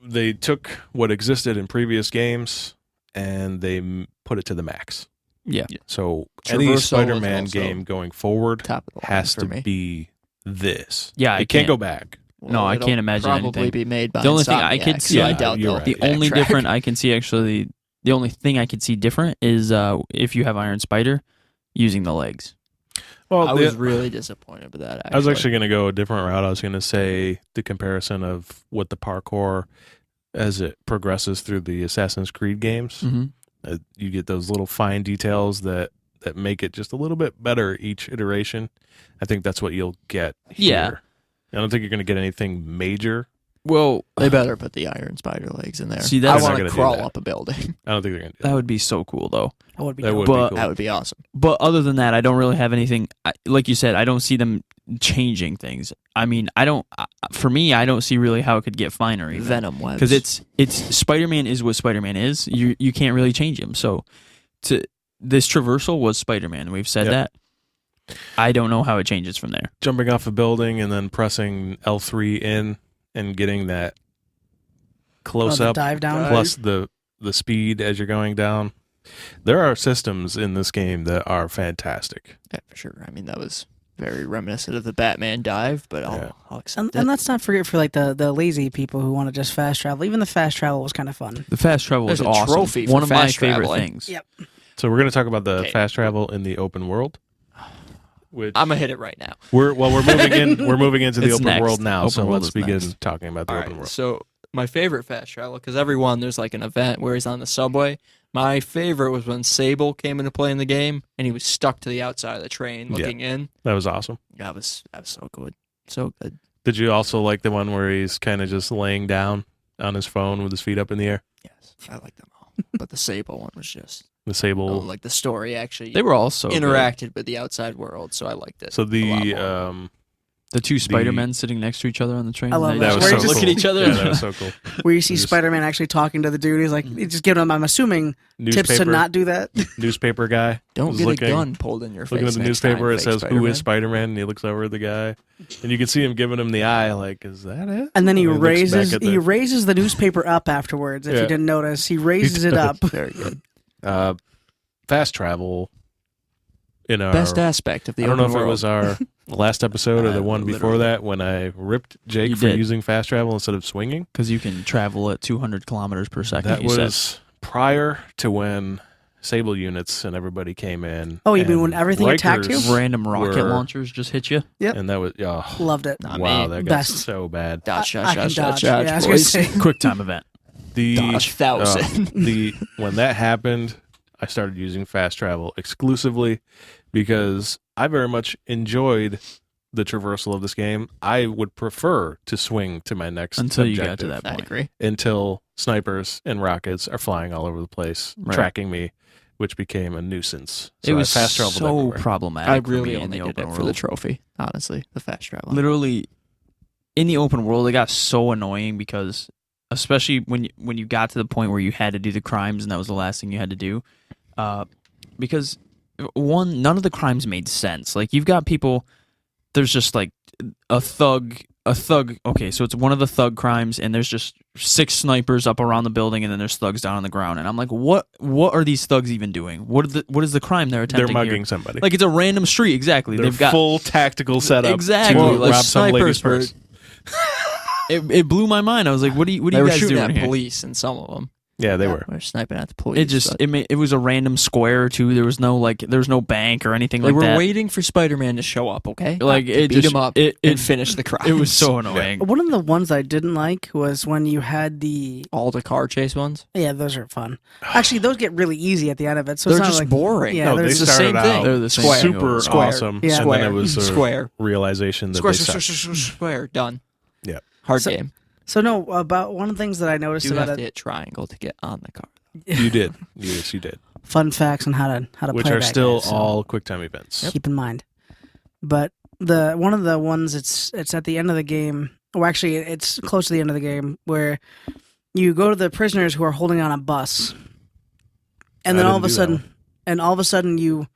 they took what existed in previous games and they put it to the max. Yeah. So any Traversal is Spider-Man also game going forward top of the line has for to me. be this. Yeah, I it can't can't- go back. No, I it'll can't imagine probably anything. be made by The only thing I Insomniac, could so see- I doubt you're they'll right. The only backtrack. different I can see actually, the only thing I could see different is if you have Iron Spider using the legs. Well, I was really disappointed with that. I was actually going to go a different route. I was going to say the comparison of what the parkour as it progresses through the Assassin's Creed games. Mm-hmm. You get those little fine details that make it just a little bit better each iteration. I think that's what you'll get here. Yeah. I don't think you're going to get anything major. Well, They better put the Iron Spider legs in there. See, I that's- want They're to not gonna do crawl that. up a building. I don't think they're going to do that that. would be so cool though. That would be That dope. would But- be cool. That would be awesome. But other than that, I don't really have anything. Like you said, I don't see them changing things. I mean, for me, I don't see really how it could get finer. Venom webs. Because it's Spider-Man is what Spider-Man is. You can't really change him. So this traversal was Spider-Man. We've said Yep. that. I don't know how it changes from there. Jumping off a building and then pressing L3 in and getting that close the up dive down. plus the speed as you're going down. There are systems in this game that are fantastic. Yeah, for sure. I mean, that was very reminiscent of the Batman dive, but Yeah. I'll accept And it. let's not forget for like the lazy people who want to just fast travel. Even the fast travel was kind of fun. The fast travel There's is a awesome. trophy for One of my fast favorite traveling. things. Yep. So we're going to talk about the Okay. fast travel in the open world. Which I'm gonna hit it right now. we're moving in. We're moving into the It's open next. world now. Open so world let's is begin next. talking about the All open right, world. so my favorite fast travel, because every one there's like an event where he's on the subway. My favorite was when Sable came into play in the game and he was stuck to the outside of the train looking in. That was awesome. That was so good, so good. Did you also like the one where he's kind of just laying down on his phone with his feet up in the air? Yes, I like them all. But the Sable one was just The Sable. like the story actually They were all so good. interacted with the outside world, so I liked it. so a lot the more. The two Spider-Men sitting next to each other on the train. I love They that. that was Where so you just cool. look at each other. Yeah, that was so cool. Where you see Just- Spider-Man actually talking to the dude. He's like, he's just giving him, I'm assuming, tips to not do that. Newspaper guy. Don't was get looking- a gun pulled in your face. Looking at the next newspaper, time, it fake says, "Who Spider-Man." is Spider-Man?" And he looks over at the guy, and you can see him giving him the eye, like, "Is that it?" And then he And looks back raises at he the- raises the newspaper up afterwards. If Yeah. you didn't notice, he raises it up. Very good. Fast travel. In our Best aspect of the I don't know open if it world. was our last episode or the one before literally. that when I ripped Jake You for did. using fast travel instead of swinging. Because you can travel at 200 kilometers per second. That you said. was prior to when Sable units and everybody came in. Oh, you mean and when everything attacked Rikers you? Random rocket were- launchers just hit you. Yep. And that was Loved it. Not wow, me. that got Best. so bad. Dodge, I can dodge, dodge. Yeah, I was gonna boys. say. Quick time event. The Dodge 1,000. the when that happened, I started using fast travel exclusively because I very much enjoyed the traversal of this game. I would prefer to swing to my next Until you objective got to that I point. agree. until snipers and rockets are flying all over the place, Right. tracking me, which became a nuisance. So It was I fast traveled so everywhere. problematic. I for really me in only the did open it world. for the trophy, honestly. The fast travel. Literally, in the open world, it got so annoying because, especially when you got to the point where you had to do the crimes and that was the last thing you had to do, because one, none of the crimes made sense. Like you've got people, there's just like a thug. Okay, so it's one of the thug crimes, and there's just 6 snipers up around the building, and then there's thugs down on the ground, and I'm like, what are these thugs even doing? What is the crime they're They're attempting mugging here? somebody. Like it's a random street, exactly. They're They've got full tactical setup Exactly, to like rob some lady's snipers, purse. it blew my mind. I was like, what are you They were guys shooting doing at here? police in some of them. Yeah, they were. We're sniping at the police. It was a random square too. There was no bank or anything they like were that. waiting for Spider-Man to show up, okay? Like To it beat just him up it and finish the crime. It was so annoying. One of the ones I didn't like was when you had the all the car chase ones. yeah, those are fun. Actually, those get really easy at the end of it. So They're it's not just like, boring. Yeah, No, they're they it's the started same out thing. They're the same Square. thing. super Square. awesome, Yeah. and Square. then it was a Square. realization that Square, they square, sucked. square, square, done. Yeah. Hard So- game. So no, about one of the things that I noticed You about have to it. hit triangle to get on the car. You did. Yes, you did. Fun facts on how to Which play are that still game, so all QuickTime events. keep in mind. But the one of the ones it's at the end of the game, or actually it's close to the end of the game, where you go to the prisoners who are holding on a bus, and then I all of didn't a do that sudden,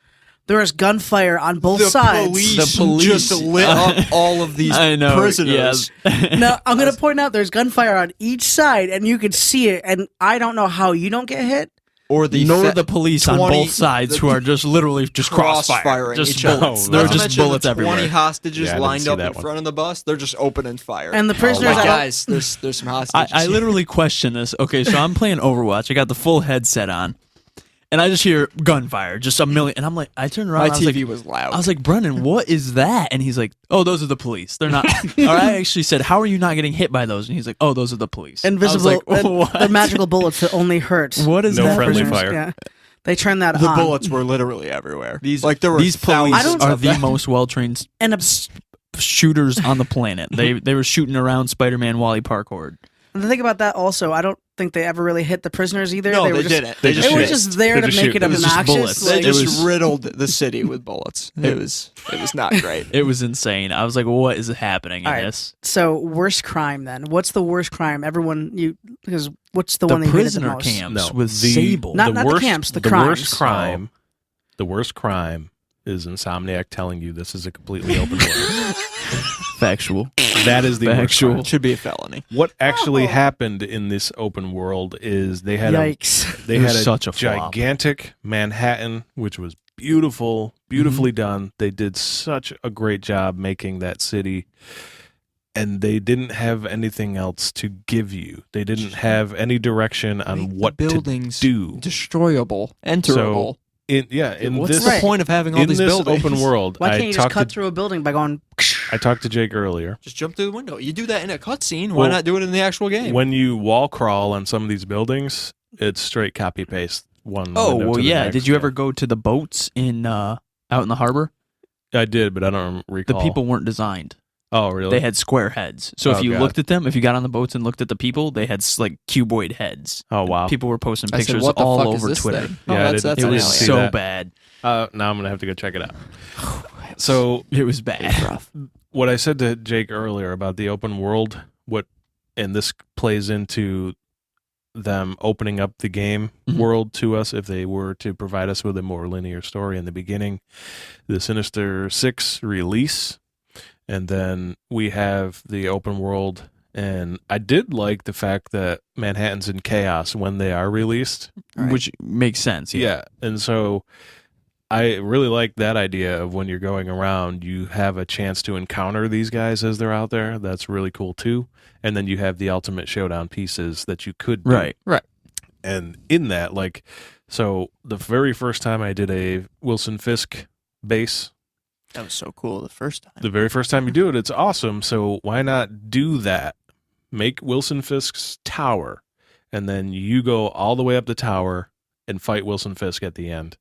there is gunfire on both sides. The police just lit up all of these I know, prisoners. yes. Now I'm gonna point out there's gunfire on each side, and you can see it. And I don't know how you don't get hit, or the nor the police on 20 both sides who are just literally just crossfire, crossfiring just each other. bullets. No, There are no. Not to just mention bullets the everywhere. 20 hostages Yeah, I didn't lined see up that in one. front of the bus. They're just opening fire. And the prisoners, like, I don't- guys, there's some hostages. I literally question this. Okay, so I'm playing Overwatch. I got the full headset on, and I just hear gunfire, just a million. And I'm like, I turned around. My and I was TV like, was loud. I was like, Brennan, what is that? And he's like, oh, those are the police. They're not. Or I actually said, how are you not getting hit by those? And he's like, oh, those are the police. invisible, I was like, what? the magical bullets that only hurt. What is No that? friendly prisoners. fire. Yeah, they turned that the on. bullets were literally everywhere. These like there were these police thousands are of the them. most well trained And shooters on the planet. They were shooting around Spider-Man Wally Parkour. the thing about that also, I don't think they ever really hit the prisoners either. No, they they were just, didn't. They They just They were shoot. just there They to just make shoot. it It was just obnoxious. bullets. They Like, It just was- riddled the city with bullets. It was not great. It was insane. I was like, what is happening in All right. this? so worst crime then? What's the worst crime? Because what's the The one that you hated the prisoner most? camps No, with Sable. Not the camps, the worst crimes. the worst crime is Insomniac telling you this is a completely open world. Factual. That is the worst Factual. crime. Should be a felony. What actually happened in this open world is they had Yikes. they It was had such a flop. gigantic Manhattan, which was beautifully done. They did such a great job making that city, and they didn't have anything else to give you. They didn't have any direction Make on the what to buildings do. destroyable, enterable. In What's this the point of having all in these this buildings? open world, Why can't I you just talked cut to through a building by going? I talked to Jake earlier. Just jump through the window. You do that in a cutscene. Why Well, not do it in the actual game? When you wall crawl on some of these buildings, it's straight copy paste one. Oh, window well, to the yeah. next. Did you ever go to the boats in out in the harbor? I did, but I don't The recall. people weren't designed. Oh, really? They had square heads. So Oh, if you God. looked at them, if you got on the boats and looked at the people, they had like cuboid heads. Oh, wow. People were posting I said, pictures what the all fuck over is this Twitter. thing? Yeah, I that's didn't- It I was didn't see so that. bad. Now I'm gonna have to go check it out. So It was bad. what I said to Jake earlier about the open world, and this plays into them opening up the game Mhm. world to us if they were to provide us with a more linear story in the beginning. The Sinister Six release, and then we have the open world. And I did like the fact that Manhattan's in chaos when they are released. Right. Which makes sense. Yeah. And so I really like that idea of when you're going around, you have a chance to encounter these guys as they're out there. That's really cool too. And then you have the ultimate showdown pieces that you could do. Right. And in that, like, so the very first time I did a Wilson Fisk base, That was so cool the first time. the very first time you do it, it's awesome. So why not do that? Make Wilson Fisk's tower, and then you go all the way up the tower and fight Wilson Fisk at the end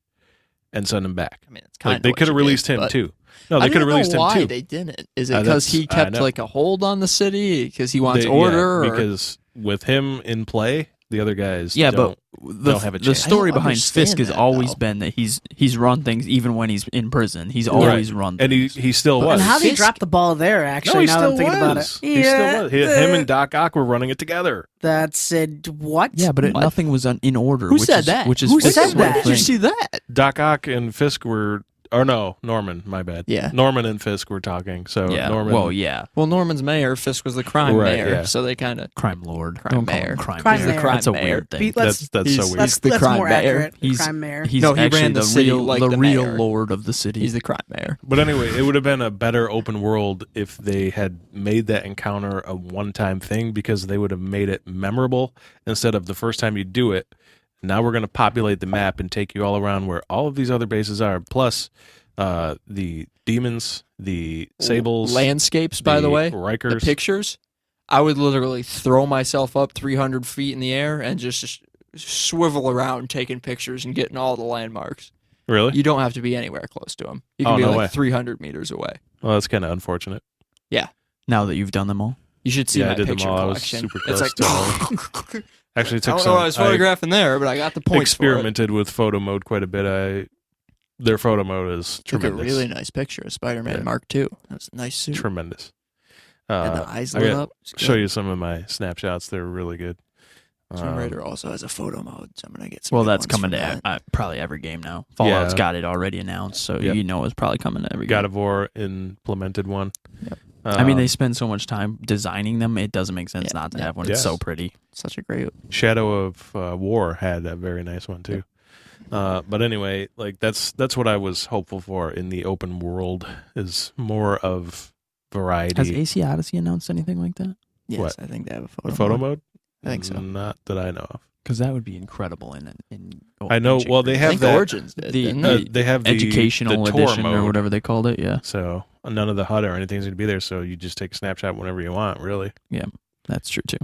and send him back. I mean, it's kind Like, they could have released him too. No, they could have released him why too. they didn't. Is it Uh, because he that's- I kept know. like a hold on the city because he wants They- order? yeah, or? because with him in play, the other guys Yeah, don't. The, don't have a the chance. story I don't behind understand Fisk has that, always though. been that he's run things even when he's in prison. He's always run and things. he still But- was. And how did he Fisk- drop the ball there? no, Actually, he now that still I'm thinking about it, was. He still was. Him and Doc Ock were running it together. That's it. What? Yeah, but What? nothing was in order. Who which said is, that? Which is Who Fisk's said whole that? Did you thing. see that? Doc Ock and Fisk were, or no, Norman. My bad. Yeah. Norman and Fisk were talking. So Yeah. Norman. Well, yeah. Well, Norman's mayor. Fisk was the crime Right, mayor. yeah. So they kind of. Crime lord. Crime Don't call mayor. him crime, Crime mayor. mayor. That's a Crime weird Be- thing. let's- that's so he's- weird. That's, the that's crime more mayor. accurate. The crime mayor. He's No, he actually ran the the city real, like the the real mayor. lord of the city. He's the crime mayor. But anyway, it would have been a better open world if they had made that encounter a one-time thing, because they would have made it memorable instead of the first time you do it. Now we're going to populate the map and take you all around where all of these other bases are, plus the demons, the sables, Landscapes, by the way. Rikers. The pictures. I would literally throw myself up 300 feet in the air and just swivel around taking pictures and getting all the landmarks. Really? You don't have to be anywhere close to them. You can Oh, be no like way. 300 meters away. Well, that's kind of unfortunate. Now that you've done them all. You should see Yeah, I my did them picture all. I was collection. super It's close like, Actually, I took don't some. know what I was photographing there, but I got the I points for it. experimented with photo mode quite a bit. Their photo mode is Took a tremendous. really nice picture of Spider-Man Yeah. Mark II. That was a nice suit. Tremendous. And the eyes I lit got- up. It's Show good. you some of my snapshots. They're really good. Tomb Raider also has a photo mode, so I'm gonna get some. Well, good that's ones coming from to that. probably every game now. Fallout's Yeah. got it already announced, so Yep. you know it's probably coming to every God game. of War implemented one. Yep. I mean, they spend so much time designing them; it doesn't make sense not to have one. Yeah. It's so pretty. Such a great. Shadow of War had a very nice one too. But anyway, like that's what I was hopeful for in the open world is more of variety. Has AC Odyssey announced anything like that? Yes, What? I think they have a The photo. photo mode? I think so. Not that I know of. Because that would be incredible. I know. Well, they I have think that. Origins did. the- didn't Uh, they? they have the educational the tour edition mode. or whatever they called it. Yeah, So none of the HUD or anything's going to be there. So you just take a snapshot whenever you want, really. that's true too.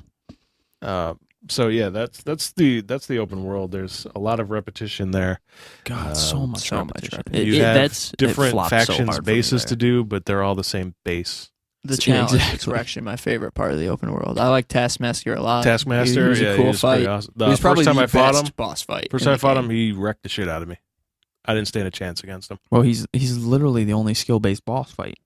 So yeah, that's the open world. There's a lot of repetition there. God, so much so much repetition. repetition. You have It different flops so factions, hard for me bases to there. do, but they're all the same base. The Yeah, challenge exactly. were actually my favorite part of the open world. I like Taskmaster a lot. Taskmaster, he was yeah, a cool he was pretty fight. awesome. He was probably first time the I fought best him, boss fight. first in time I the fought game. him, he wrecked the shit out of me. I didn't stand a chance against him. Well, he's literally the only skill based boss fight.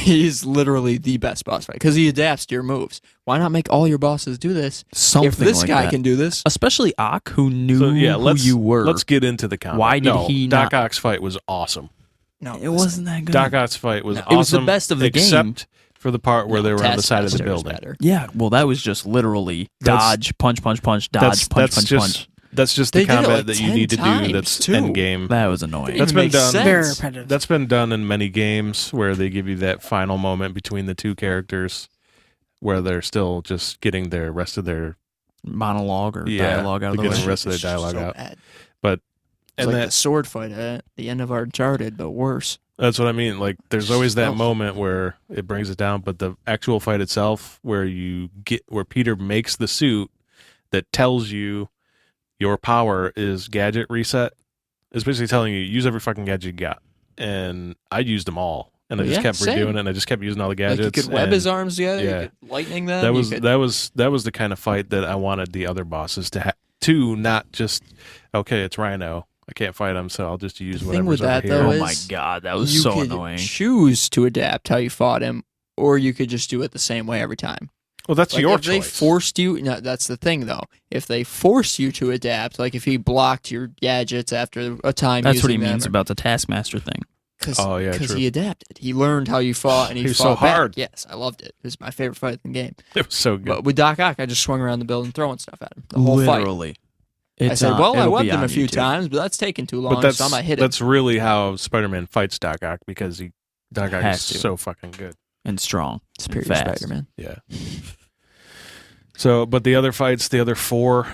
He's literally the best boss fight because he adapts to your moves. Why not make all your bosses do this? Something if this like guy that. can do this, Especially Ock, who knew So yeah, who let's you were. let's get into the combat. Why did No, he Doc not- Ock's fight was awesome. no, It wasn't that good. Doc Ock's fight was No. awesome. It was the best of the game. except for the part where they were on the side of the Taskmaster was building. better. Yeah, well, that was just literally That's- dodge, punch, punch, punch, dodge, punch, punch, punch. That's just They the did it combat like that you 10 need to do. times, That's too. end game. That was annoying. That's It been makes done. sense. Very repetitive. That's been done in many games where they give you that final moment between the two characters, where they're still just getting their rest of their Monologue or Yeah, dialogue out of to the get way. the rest of their It's just dialogue so out. bad. But It's and like that the sword fight at the end of Uncharted, but worse. that's what I mean. Like there's always that Oh. moment where it brings it down, but the actual fight itself, where Peter makes the suit that tells you your power is gadget reset, is basically telling you use every fucking gadget you got. And I used them all, and I just Yeah, kept same. redoing it, and I just kept using all the Like gadgets. you could web and his arms together, yeah. you could lightning them. that you was could- that was the kind of fight that I wanted the other bosses to not just okay, it's Rhino. I can't fight him, so I'll just use The thing whatever's with that, over here. though, Oh is my god, that was you so could annoying. choose to adapt how you fought him, or you could just do it the same way every time. Well, that's Like your if they choice. forced you, no, that's the thing though. If they forced you to adapt, like if he blocked your gadgets after a time, That's what he using means them, about the Taskmaster thing. Oh, yeah, because true. he adapted. He learned how you fought, and he He was fought so back. hard. Yes, I loved it. It was my favorite fight in the game. It was so good. But with Doc Ock, I just swung around the building throwing stuff at him the whole fight. Literally. I said, "Well, I it'll webbed be him a on few YouTube. times, but that's taking too long, But that's so I'm gonna hit him." that's really how Spider-Man fights Doc Ock because Doc Ock is Has to. so fucking good. And strong. Superior and fast. Spider-Man. Yeah. So, but the other fights, the other four,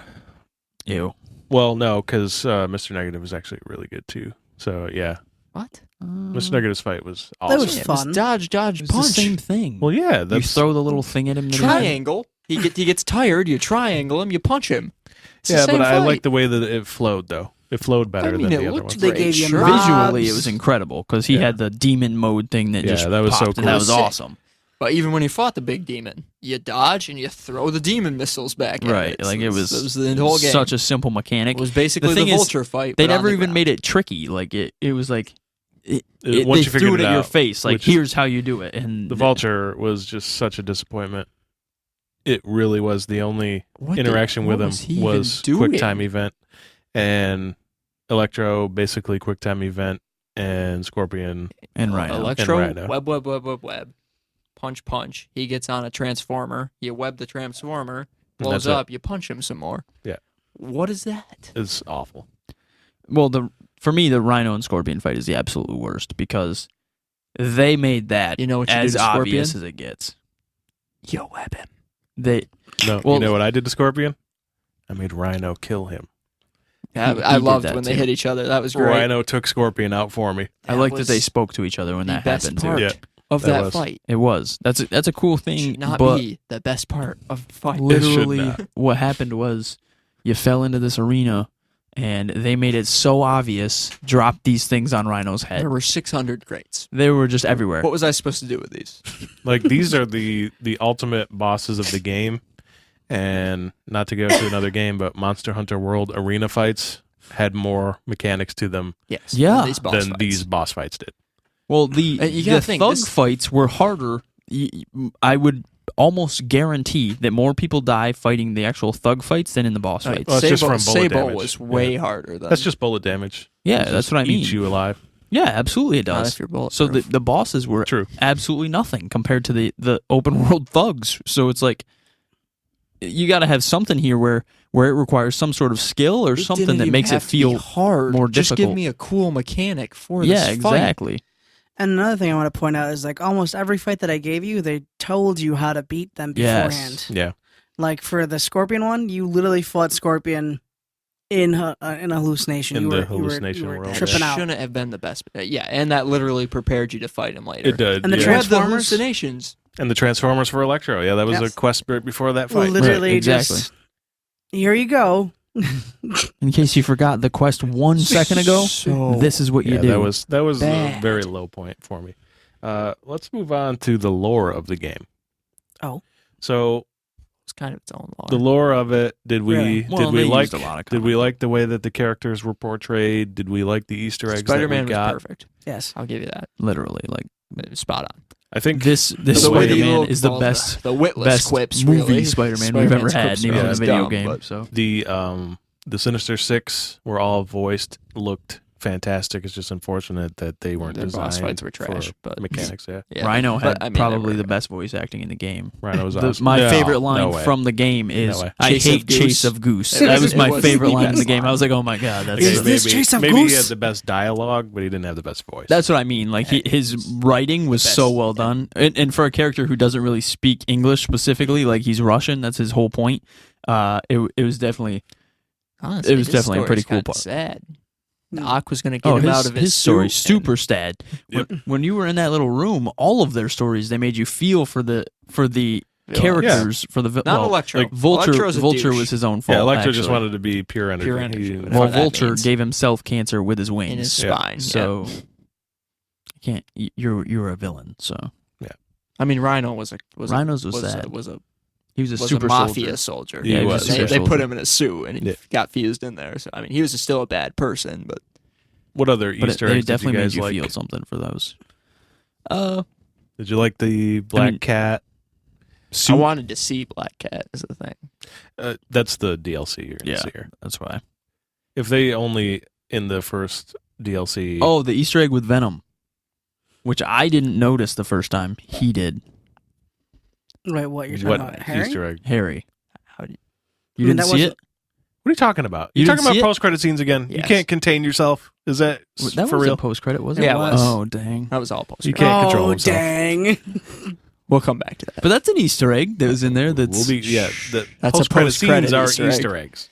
Ew. well, no, because Mr. Negative was actually really good too. So yeah, What? Mr. Negative's fight was That awesome. was Yeah, it was fun. dodge, dodge, It's the punch. same thing. Well, yeah, you that's throw the little thing at him. and then he- Triangle. He gets tired. You triangle him. You punch him. It's the yeah, same but I fight. like the way that it flowed though. It flowed better I mean, than it the other looked ones. They great, gave you sure. mobs. Visually, it was incredible because he Yeah. had the demon mode thing that Yeah, just that was so popped, cool. and that was Sick. awesome. But even when he fought the big demon, you dodge and you throw the demon missiles back. At Right, it. like it was, the whole game. such a simple mechanic. It was basically The the thing is, Vulture fight. They but on never the even ground. made it tricky. Like it was like Once they you threw figured it at your out, face. Like which is- here's how you do it. And the Vulture was just such a disappointment. It really was. The only What interaction with him he was even doing? quick time event, and Electro basically quick time event, and Scorpion. and Rhino. Electro, And Rhino. web. Punch. He gets on a transformer. You web the transformer, And blows that's it. up. You punch him some more. Yeah. What is that? It's awful. Well, for me, the Rhino and Scorpion fight is the absolute worst because they made that You know what you do as to obvious Scorpion? as it gets. You web him. They No, Well- you know what I did to Scorpion? I made Rhino kill him. Yeah, He I did loved that when they too. hit each other. That was great. Rhino took Scorpion out for me. I like that was they spoke to each other when the that best happened part too. Yeah. of that that was. fight. It was. That's a cool thing. Should not but be the best part of the fight. literally, not. what happened was you fell into this arena, and they made it so obvious. Dropped these things on Rhino's head. There were 600 crates. They were just everywhere. What was I supposed to do with these? Like these are the ultimate bosses of the game, and not to go to another game, but Monster Hunter World arena fights had more mechanics to them Yes. Yeah. These boss than fights. these boss fights did. Well, the You gotta the think, thug this- fights were harder. I would almost guarantee that more people die fighting the actual thug fights than in the boss Right. fights. Well, it's just from bullet Sable damage. was way Yeah. harder than That's just bullet damage. Yeah, It that's just what I mean. Eats you alive. Yeah, absolutely it Not does. if you're bulletproof. So the bosses were True. absolutely nothing compared to the open world thugs. So it's like you got to have something here where it requires some sort of skill or something didn't that even makes it have to be feel hard. more Just difficult. give me a cool mechanic for this Yeah, fight. exactly. And another thing I want to point out is like almost every fight that I gave you, they told you how to beat them beforehand. Yes. Yeah. Like for the Scorpion one, you literally fought Scorpion in a hallucination. In you the were, hallucination you were world, tripping yeah. out. Shouldn't have been the best. Yeah, and that literally prepared you to fight him later. It did. And the yeah. You had the Transformers? hallucinations. And the Transformers for Electro. Yeah, that was Yes. a quest before that fight. Literally, Right, exactly. just here you go. In case you forgot the quest 1 second ago, So this is what you Yeah, do. that was a Bad. very low point for me. Let's move on to the lore of the game. Oh. So it's kind of its own law. the lore of it, did we Really? Well, they used a lot of did we comic like the way that the characters were portrayed? Did we like the Easter eggs Spider-Man that we got? was perfect. Yes. I'll give you that. Literally, like It was spot on. I think this The way he Spider-Man looked, is the all best the witless best quips, movie really. Spider-Man we've ever Spider-Man's had, quips and even are in a just video dumb, game. but- So the Sinister Six were all voiced, looked fantastic. It's just unfortunate that they weren't Their boss designed fights were trash, for but mechanics. Yeah, yeah. Rhino had But, I mean, they probably were- the best voice acting in the game. Rhino was The- awesome. my No, favorite no line way. from the game is No way. "I Chase of hate Goose. Chase of Goose." It That was- was my it was favorite the line in the best game. I line. was like, "Oh my god, that's Is so this good." Chase of maybe Goose? he had the best dialogue, but he didn't have the best voice. That's what I mean. Like his writing was Best, so well done, and for a character who doesn't really speak English specifically, like he's Russian. That's his whole point. It was definitely Honestly, it was his definitely a pretty story's cool kinda part. Sad. Hmm. Doc was going to get him out of his story suit, super sad. Yep. When you were in that little room, all of their stories they made you feel for the characters for the Not well, Electro. like Vulture. Electro's a Vulture douche. was his own fault. yeah, Electro just actually. wanted to be pure energy. Pure energy, He- whatever. Well, that Vulture means. gave himself cancer with his wings. in his Yeah. spine. So you can't. You're a villain. So I mean, Rhino was a Rhino's was sad. was a he was a was super a mafia soldier. soldier. He was. They, Super they put soldier. him in a suit and he Yeah. got fused in there. So I mean, he was still a bad person, but What other But Easter they eggs did you definitely guys made you like? feel something for those. Did you like the Black mean- Cat? I wanted to see Black Cat is the thing. That's the DLC you're gonna Yeah. see here. That's why. If they only in the first DLC. Oh, the Easter egg with Venom, which I didn't notice the first time. He did. Wait, what you're talking what about? Harry? Easter egg? Harry. How do you, You I mean, didn't that see wasn't- it? What are you talking about? You You talking didn't about see it? post-credit scenes again? You Yes. can't contain yourself. Is that That for was real? a post credit, wasn't Yeah, it? it was. Oh, dang. that was all post. You can't control Oh, himself. dang. We'll come back to that. But that's an Easter egg that was in there. That's We'll be the That's a post-credit post-credit scenes are Easter egg. Easter eggs.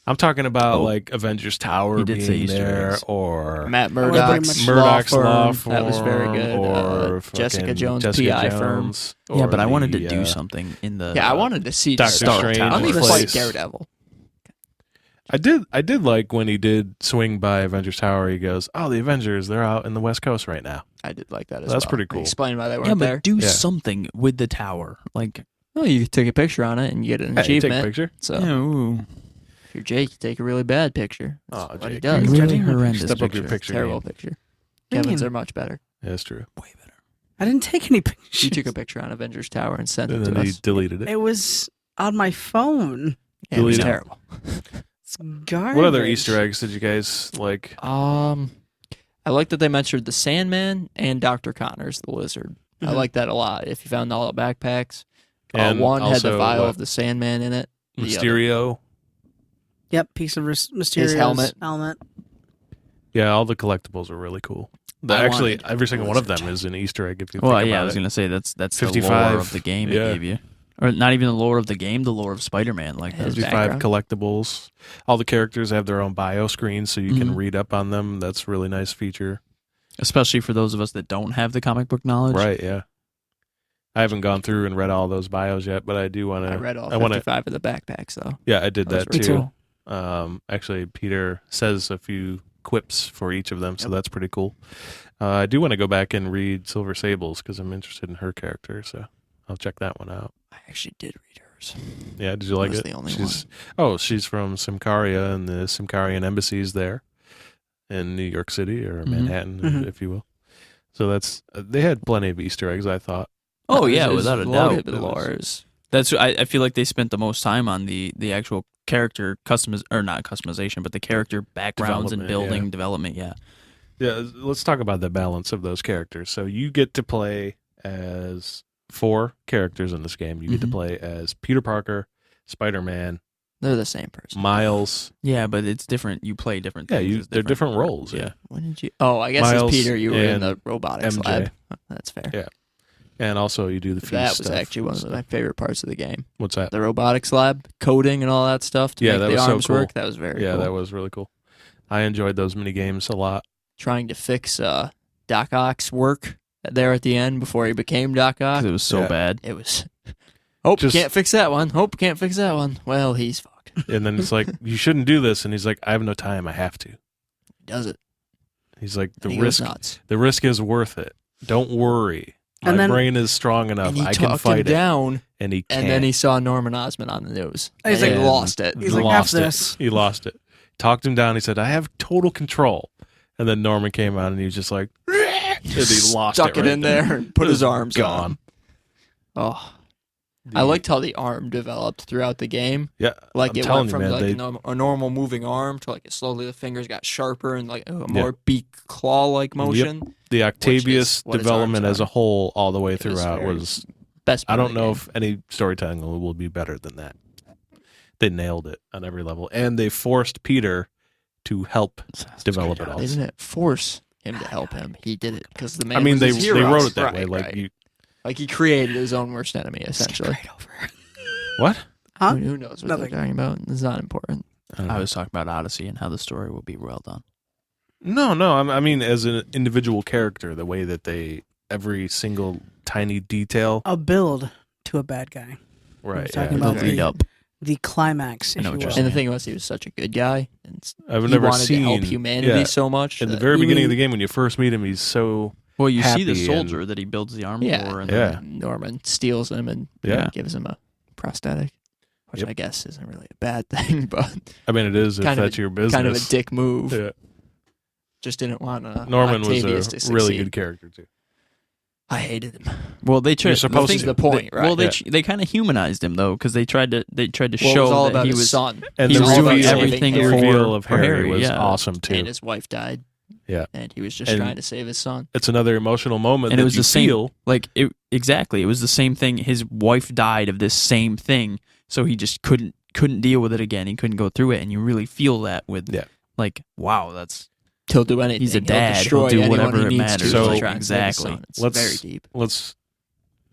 I'm talking about Oh. like Avengers Tower He did say being Easter there, eggs. or Matt pretty Murdock's, much- Murdoch's law law firm. firm, That was very good. or Jessica fucking Jones' Jessica PI firm. Jones, yeah, or but I wanted to the, do something in the. Yeah, I wanted to see Doctor Stark Strange Tower. Let me place. fight Daredevil. I did like when he did swing by Avengers Tower. He goes, "Oh, the Avengers, they're out in the West Coast right now." I did like that as That's well. pretty cool. Explain why they weren't Yeah, but there. do Yeah. something with the tower. Like, Well, you take a picture on it and you get an Hey, take a achievement. picture. So ooh, if you're Jake, you take a really bad picture. That's Oh, what he Jake. does. really judging her horrendous Step up your picture. picture. Terrible game. picture. What do you Kevin's mean? are much better. Yeah, that's true. Way better. I didn't take any pictures. You took a picture on Avengers Tower and sent And it then to he us. deleted it. It was on my phone. Yeah, it was Delete it. terrible. It's garbage. What other Easter eggs did you guys like? I like that they mentioned the Sandman and Dr. Connors, the lizard. I Mhm. like that a lot. If you found all the backpacks, And one had the also, vial what? of the Sandman in it. The other- Mysterio. Yep, piece of Mysterio's helmet. Yeah, all the collectibles are really cool. I Actually, wanted every single one of them Lizard. is an Easter egg. If you Well, think yeah, I about was it. gonna say that's the 55, lore of the game it yeah. gave you, or not even the lore of the game, the lore of Spider-Man. Like His those. 55 background. collectibles. All the characters have their own bio screens, so you can Mhm. read up on them. That's a really nice feature. Especially for those of us that don't have the comic book knowledge. Right? Yeah. I haven't gone through and read all those bios yet, but I do want I to. read all I wanna- 55 of the backpacks, though. Yeah, I did That that was too. really cool. Actually, Peter says a few quips for each of them, so that's pretty cool. I do want to go back and read Silver Sables because I'm interested in her character, so I'll check that one out. I actually did read hers. Yeah, did you like was it? the only She's from Simcaria, and the Simcarian embassies there in New York City or Mhm. Manhattan, Mhm. if you will. So that's they had plenty of Easter eggs, I thought. Oh yeah, It was without a loaded doubt. with lores. That's I feel like they spent the most time on the actual character not customization, but the character backgrounds and Development, building yeah. development. Yeah, Yeah, let's talk about the balance of those characters. So you get to play as 4 characters in this game. You get to Mhm. play as Peter Parker, Spider-Man, They're the same person. Miles. Yeah, but it's different. You play different Yeah, things. It's they're different roles. Yeah. When did you? Oh, I guess Miles as Peter, you were in and the robotics MJ. lab. Oh, that's fair. Yeah. And also you do the feast That was stuff. actually one of my favorite parts of the game. What's that? The robotics lab, coding and all that stuff to Yeah, make that the was so arms cool. work. That was very Yeah, cool. that was really cool. I enjoyed those mini games a lot. Trying to fix Doc Ock's work there at the end before he became Doc Ock. 'Cause it was so Yeah. bad. It was. Hope Just- can't fix that one. Hope can't fix that one. Well, he's fucked. And then it's like, you shouldn't do this. And he's like, I have no time. I have to. He does it. He's like, And the he risk goes nuts. the risk is worth it. Don't worry. My And then- brain is strong enough. And he I can talked fight him it. down, And he can't. and then he saw Norman Osborn on the news. He's and like- he lost it. He's like, lost "F it. this." He lost it. Talked him down. He said, I have total control. And then Norman came out and he was just like, and he lost Stuck it right in there and put It his was arms gone. on. Oh, I liked how the arm developed throughout the game. Yeah, Like I'm it telling went from you, man, like they- a normal moving arm to like slowly the fingers got sharper and like a more beak claw like motion. the Octavius what his development arms as are. a whole, all the way It was throughout, very- was. Best. I part of don't the know game. if any storytelling will be better than that. They nailed it on every level, and they forced Peter to help develop it all. They didn't force him to help him. He did it because the man. I mean, was they his hero. wrote it that Right, way. Like right. you, Like he created his own worst enemy essentially. what? Huh? Who knows what Nothing. they're talking about? It's not important. I was talking about Odyssey and how the story will be well done. No. I mean, as an individual character, the way that they every single tiny detail. A build to a bad guy. Right. talking yeah. about The lead up. The climax, I if know you what you're will. saying. And the thing was, he was such a good guy, and I've he never wanted seen to help humanity yeah. so much. In the that- very You beginning mean- of the game, when you first meet him, he's so Well, you see the happy soldier that he builds the armor Yeah. for. And Yeah. then- Norman steals him and Yeah. gives him a prosthetic, which Yep. I guess isn't really a bad thing, but I mean, it is if Kind of that's a- your business. kind of a dick move. Yeah. Just didn't want Norman Octavius was to a really succeed. good character too. I hated him. Well, they tried. You're supposed This is to. the point, right? Well, Yeah. they kind of humanized him though, because they tried to Well, show it was all that about he his was son. And He the was reveal, doing saving everything the Harry. reveal of for Harry Harry, was yeah. awesome too. And his wife died. Yeah. And he was just And- trying to save his son. It's another emotional moment and that it was you the same. feel. Like exactly, it was the same thing. His wife died of this same thing, so he just couldn't deal with it again. He couldn't go through it, and you really feel that with Yeah. like, wow, that's He'll do anything. He's a He'll dad. destroy He'll do anyone whatever he it needs matters. to So- try and save his exactly. son. It's Let's- very deep. Let's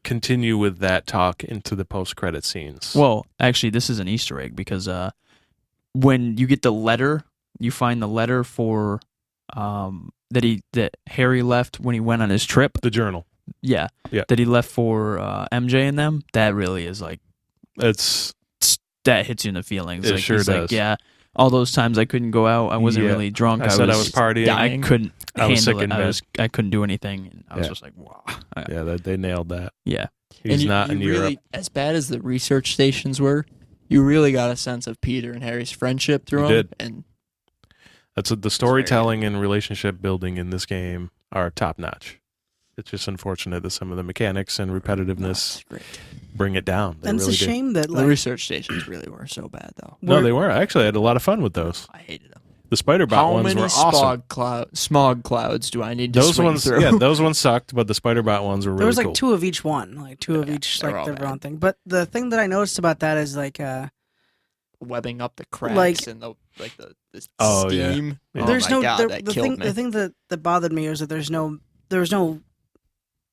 continue with that talk into the post-credit scenes. well. Actually, this is an Easter egg because when you get the letter, you find the letter for that Harry left when he went on his trip. the journal. Yeah, Yeah. that he left for MJ and them. That really is like It's that hits you in the feelings. It like, sure he's like, does. yeah, all those times I couldn't go out. I wasn't Yeah. really drunk. I said I was partying. I dying. couldn't I was handle sick in it. I couldn't do anything. And I was Yeah. just like, wow. yeah, they nailed that. Yeah. He's and you, not you in really, Europe. as bad as the research stations were, you really got a sense of Peter and Harry's friendship through You them. did. And That's the storytelling and relationship building in this game are top notch. It's just unfortunate that some of the mechanics and repetitiveness it's great. bring it down. They And it's really a do. shame that The like research stations really were so bad, though. No, they weren't. Actually, I had a lot of fun with those. I hated them. The Spider-Bot How ones many were awesome. smog clouds do I need to Those swing ones, through? yeah, those ones sucked, but the Spider-Bot ones were really there was like cool. two of each one, like two of Yeah, each, they're like all their bad. own thing. But the thing that I noticed about that is like Webbing up the cracks Like- and the Oh, yeah. steam. Yeah. Oh there's my no God, the, that the killed thing me. the thing that bothered me was that there was no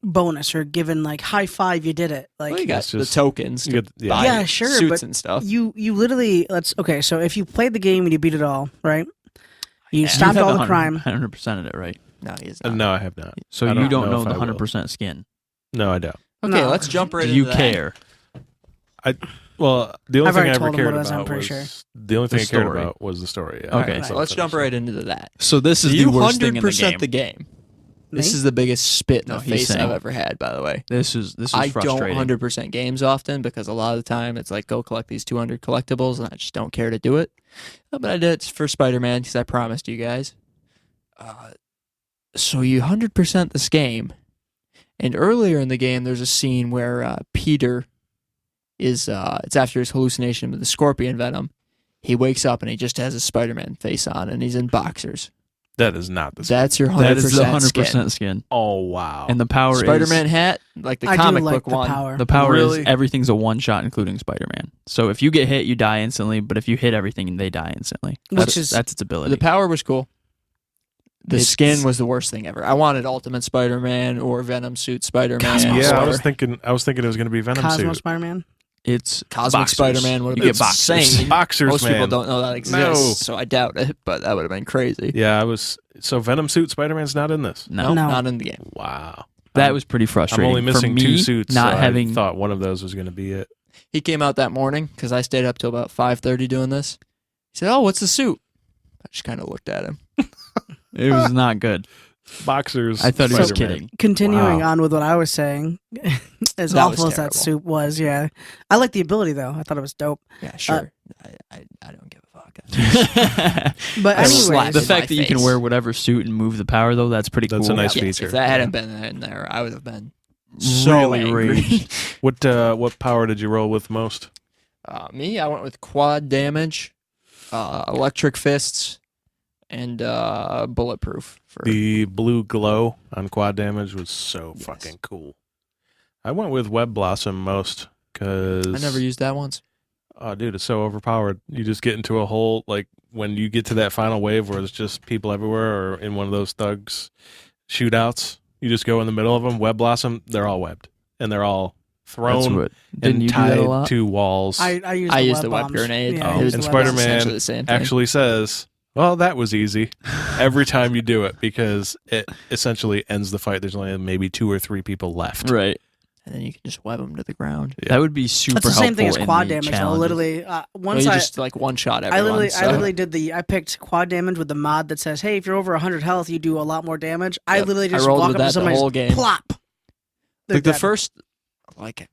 bonus or given like high five, you did it, like Well, you got It's the just- tokens to you get- yeah. buy Yeah, sure, suits but and stuff. you literally okay, so if you played the game and you beat it all, right, you Yeah. stopped all the crime. 100% of it, right? No, he is not. No, I have not. So I you don't know if the I will. 100% skin. No, I don't. Okay, No. let's jump right Do into you that. care? Well, the only I've thing already I ever told him cared what it is, I'm about pretty was the only thing The I cared story. about was the story. Yeah. Okay. Right. So let's jump right into that. So this is the You worst thing in the 100% game. the game. This Me? is the biggest spit in No, the he's face saying- I've ever had, by the way. This is I frustrating. don't 100% games often because a lot of the time it's like, go collect these 200 collectibles, and I just don't care to do it. But I did it for Spider-Man because I promised you guys. So you 100% this game, and earlier in the game there's a scene where Peter is, it's after his hallucination with the scorpion venom. He wakes up and he just has a Spider-Man face on, and he's in boxers. That is not the. That's your 100% That is the skin. 100% skin. Oh wow! And the power Spider-Man is hat, like the I comic do like book the one. power. the power Really? is everything's a one shot, including Spider-Man. So if you get hit, you die instantly. But if you hit everything, they die instantly. Which is- that's its ability. The power was cool. The It's- skin was the worst thing ever. I wanted Ultimate Spider-Man or Venom Suit Spider-Man. Cosmo yeah, I or was thinking it was going to be Venom Cosmo suit. Spider-Man. It's Cosmic boxers. Spider-Man would You have get been boxers. insane. Boxers, Most man. people don't know that exists, No. so I doubt it. But that would have been crazy. Yeah, I was. So Venom suit Spider-Man's not in this. No, No. Not in the game. Wow. that was pretty frustrating. I'm only missing For me, 2 suits. Not so having I thought one of those was going to be it. He came out that morning because I stayed up till about 5:30 doing this. He said, "Oh, what's the suit?" I just kind of looked at him. it was not good. Boxers. I thought he was Spider-Man. kidding. Continuing Wow. on with what I was saying, as That was awful as that terrible. suit was, yeah. I like the ability, though. I thought it was dope. Yeah, sure. I don't give a fuck. But I will anyways, slap The in fact my that you can face. wear whatever suit and move the power, though, that's pretty That's cool. a nice Yes, feature. if that hadn't been in there, I would have been Really angry. raged. What power did you roll with most? Me, I went with quad damage, electric fists, and bulletproof. For The blue glow on quad damage was so Yes. fucking cool. I went with Web Blossom most because I never used that once. Oh, dude, it's so overpowered. You just get into a hole like when you get to that final wave where it's just people everywhere, or in one of those thugs shootouts. You just go in the middle of them. Web Blossom, they're all webbed and they're all That's thrown what. Didn't and you do that a tied lot? to walls. I used I the used web the web bombs. grenade. Yeah, I Oh, used and the web Spider-Man bombs. Essentially the same thing. Actually says, well, that was easy every time you do it because it essentially ends the fight. There's only maybe 2 or 3 people left. Right. and then you can just web them to the ground. Yeah. That would be super That's the helpful. same thing as in quad the damage. Though. challenges. Literally, Well, once you I just like one shot everyone. I literally did I picked quad damage with the mod that says, hey, if you're over 100 health, you do a lot more damage. I Yep. literally I just rolled walk with up to that the somebody whole and game. plop. They're Like the dead. first, like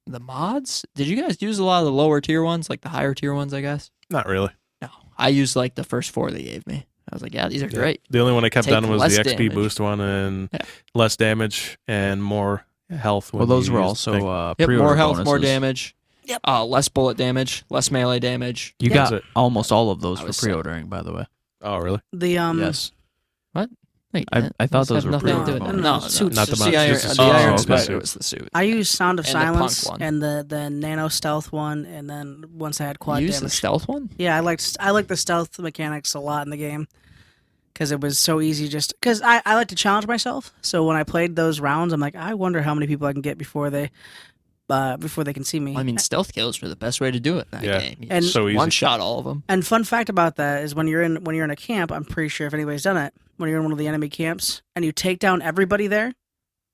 the mods. Did you guys use a lot of the lower tier ones, like the higher tier ones? I guess. Not really. No, I used like the first 4 they gave me. I was like, yeah, these are great. The only one I kept Take on was less the XP damage. boost one and Yeah. less damage and more health. Well, when those you were used the thing. also Yep, pre-order more health, more bonuses. damage. Yep. Less bullet damage, less melee damage. You Yeah. got That's it. almost all of those I for was sick. pre-ordering, by the way. Oh, really? The Yes. Wait, I thought those were nothing to do pre-order with it. bonuses. No, Suits. Not the just mod- the iron, just the the suit. iron Oh, okay. spider was the suit. I used Sound of And the punk Silence one. and the Nano Stealth one, and then once I had quad You used the damage. stealth one? Yeah, I liked the stealth mechanics a lot in the game because it was so easy. Just because I like to challenge myself, so when I played those rounds, I'm like, I wonder how many people I can get before they can see me. I mean, stealth kills were the best way to do it in that Yeah. game. You And- just So easy. one shot all of them. And fun fact about that is when you're in a camp, I'm pretty sure if anybody's done it, when you're in one of the enemy camps and you take down everybody there,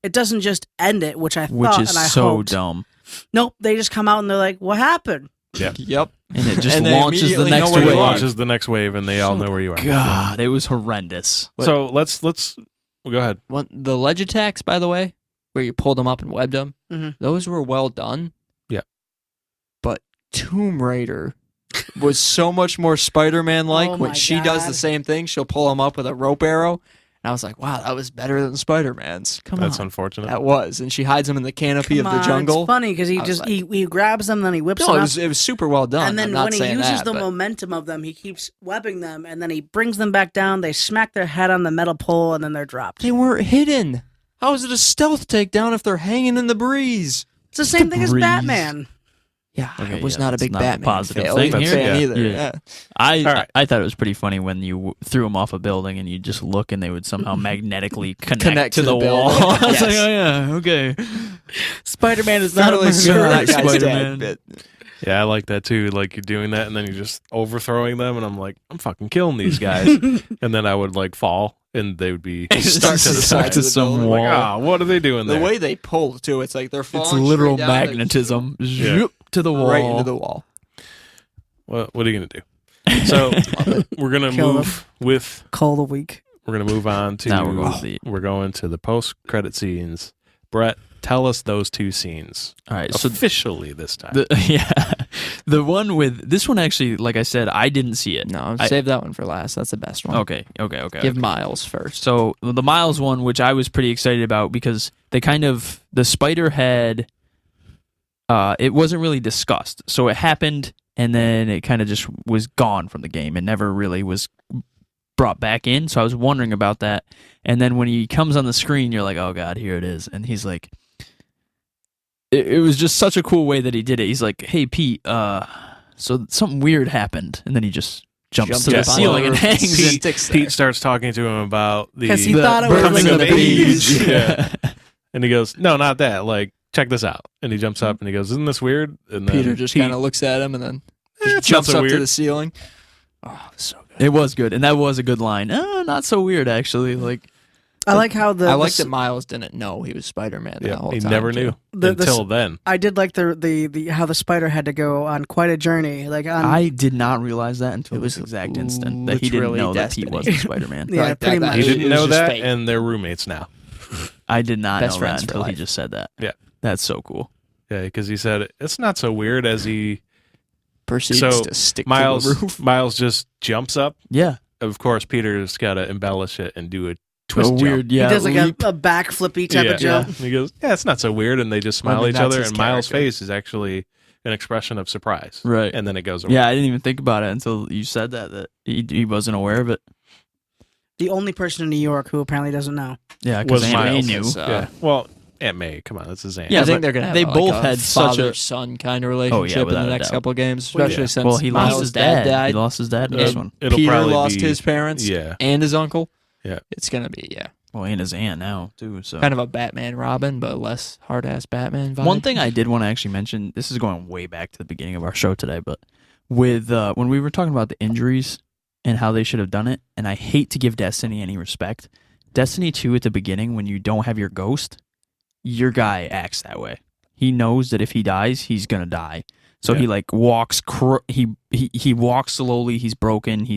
it doesn't just end it, which I Which thought is and I so hoped. dumb. Nope, they just come out and they're like, "What happened?" Yep. And it just And they launches the immediately next know where It you wave. are. launches the next wave, and they all know where you are. God, it was horrendous. So let's well, go ahead. The ledge attacks, by the way, where you pulled them up and webbed them, Mhm. those were well done. Yeah. But Tomb Raider was so much more Spider-Man-like. Oh When my she does the God. same thing, she'll pull them up with a rope arrow. And I was like, wow, that was better than Spider-Man's. Come That's on. unfortunate. That was. And she hides them in the canopy Come of the on, jungle. It's funny because he I was just like- he grabs them, then he whips No, them it up, was super well done. and then I'm not when he saying uses that, the but momentum of them, he keeps webbing them, and then he brings them back down. They smack their head on the metal pole, and then they're dropped. they weren't hidden. How is it a stealth takedown if they're hanging in the breeze? It's the same thing as breeze. Batman. Yeah, Okay, I was yeah, not a that's big not a Batman positive fan, thing fan here. either. Yeah. Yeah. I right. I thought it was pretty funny when you threw them off a building and you just look and they would somehow magnetically connect, Connect to to the, the wall. building. I was Yes. like, oh yeah, okay. Spider-Man is Not not a really sure murderer. that guy's Spider-Man. dead, Yeah, I like that too. Like you're doing that, and then you're just overthrowing them, and I'm like, I'm fucking killing these guys. And then I would like fall, and they would be Stuck to the side to of the some building. wall. Like, ah, what are they doing The there? way they pull too, it's like they're falling. It's literal straight down, they magnetism. Yeah. Zoop to the wall. right into the wall. What are you gonna do? So we're gonna Kill move with. Call the week. We're gonna move on to. Now we're going to the- we're going to the post-credit scenes. Brett, tell us those 2 scenes All right, so officially this time. the one with this one actually, like I said, I didn't see it. No, I- save that one for last. That's the best one. Okay. Give Miles first. So the Miles one, which I was pretty excited about because the spider had, it wasn't really discussed. So it happened and then it kind of just was gone from the game. It never really was brought back in. So I was wondering about that. And then when he comes on the screen, you're like, oh God, here it is. And he's like, it was just such a cool way that he did it. He's like, hey Pete, so something weird happened, and then he just jumps to the ceiling and hangs. Pete starts talking to him about the 'Cause he thought it was coming of age. Yeah. And he goes, no, not that. Like, check this out. And he jumps up and he goes, isn't this weird? And then Peter just Pete- kind of looks at him and then it's jumps not so up to weird. the ceiling. Oh, so good. It was good, and that was a good line. Not so weird, actually. Like, I like how I like that Miles didn't know he was Spider-Man the Yeah, whole he time. never too. knew until then. I did like the how the spider had to go on quite a journey. Like I did not realize that until It was this exact instant that he didn't literally know that destiny. Pete wasn't Spider-Man. yeah, Like pretty that- much. He It didn't was know just that, fate. and they're roommates now. I did not Best know friends that for until he life. just said that. Yeah. That's so cool. Yeah, because he said it's not so weird as he. Proceeds So to stick to Miles the roof. Miles just jumps up. Yeah. Of course, Peter's got to embellish it and do a twist A weird, jump. yeah. he does like leap. a backflippy type of jump. And he goes, yeah, it's not so weird, and they just smile mean, at each that's other, his and Miles' character. face is actually an expression of surprise. Right. And then it goes away. Yeah, I didn't even think about it until you said that he wasn't aware of it. The only person in New York who apparently doesn't know. Yeah, because Was Aunt May Miles. knew. Yeah. Well, Aunt May, come on, that's his aunt. Yeah, I think but they're gonna have they like both a had such a- father-son kind of relationship in without the a next doubt. couple of games, Well, especially yeah. since Well, he lost Miles' his dad. died. He lost his dad in this And one. it'll Peter probably lost be- his parents Yeah. and his uncle. Yeah. It's gonna be Well, and his aunt now too. So kind of a Batman Robin, but less hard-ass Batman vibe. one thing I did want to actually mention. This is going way back to the beginning of our show today, but with when we were talking about the injuries and how they should have done it, and I hate to give Destiny any respect. Destiny 2 at the beginning, when you don't have your ghost, your guy acts that way. He knows that if he dies, he's gonna die. So Yeah. he like walks. He walks slowly. He's broken.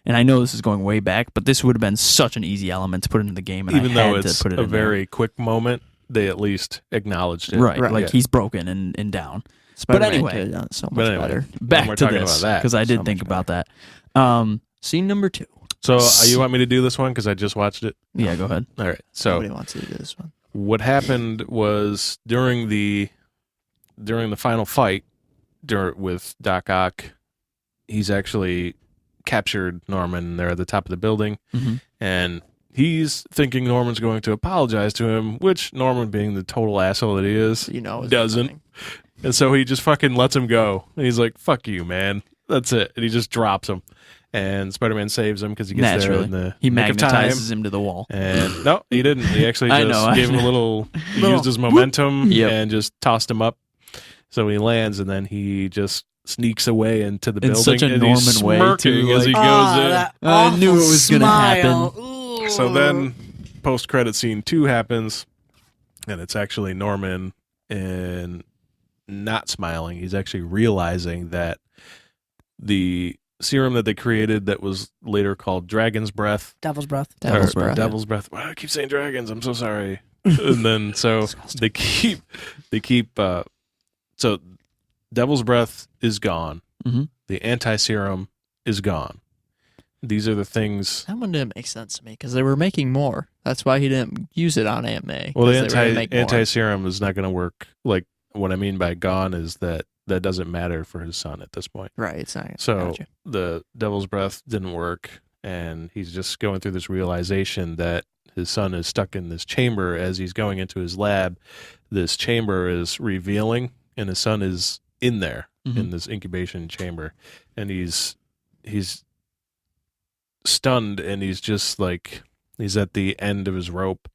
And I know this is going way back, but this would have been such an easy element to put into the game. And Even I though had it's to put it a in there. very quick moment, they at least acknowledged it. right, Right. like Yeah. he's broken and down. Spider-Man anyway. could have done it so much But anyway. better. Back we're to talking this about that. because I did So think much about that. Scene number 2. So you want me to do this one because I just watched it? Yeah, go ahead. All right. So Nobody wants to do this one. what happened was during the final fight with Doc Ock, he's actually captured Norman. They're at the top of the building, Mhm. and he's thinking Norman's going to apologize to him, which Norman, being the total asshole that he is, You know, it's doesn't. coming. And so he just fucking lets him go. And he's like, fuck you, man. That's it. And he just drops him. And Spider-Man saves him because he gets there Naturally, in the he nick of time. magnetizes him to the wall. And no, he didn't. He actually I just know. gave him a little, he Little used his momentum Yep. and just tossed him up. So he lands, and then he just sneaks away into the In building. such a and he's Norman way, smirking too, as he like- goes in. That I knew it awful was gonna smile. happen. Ooh. So then post-credit scene 2 happens, and it's actually Norman and not smiling. He's actually realizing that the serum that they created that was later called Dragon's Breath. Devil's breath. Devil's or Breath. Devil's Breath. Wow, I keep saying dragons. I'm so sorry. And then so they keep so Devil's Breath is gone. Mhm. The anti-serum is gone. These are the things. That one didn't make sense to me because they were making more. That's why he didn't use it on Aunt May. Well, the 'cause they were gonna make more. anti-serum is not going to work. Like, what I mean by gone is that doesn't matter for his son at this point. Right, it's not. So Gotcha. the Devil's Breath didn't work, and he's just going through this realization that his son is stuck in this chamber. As he's going into his lab, this chamber is revealing, and his son is in there in this incubation chamber, and he's stunned, and he's just like, he's at the end of his rope,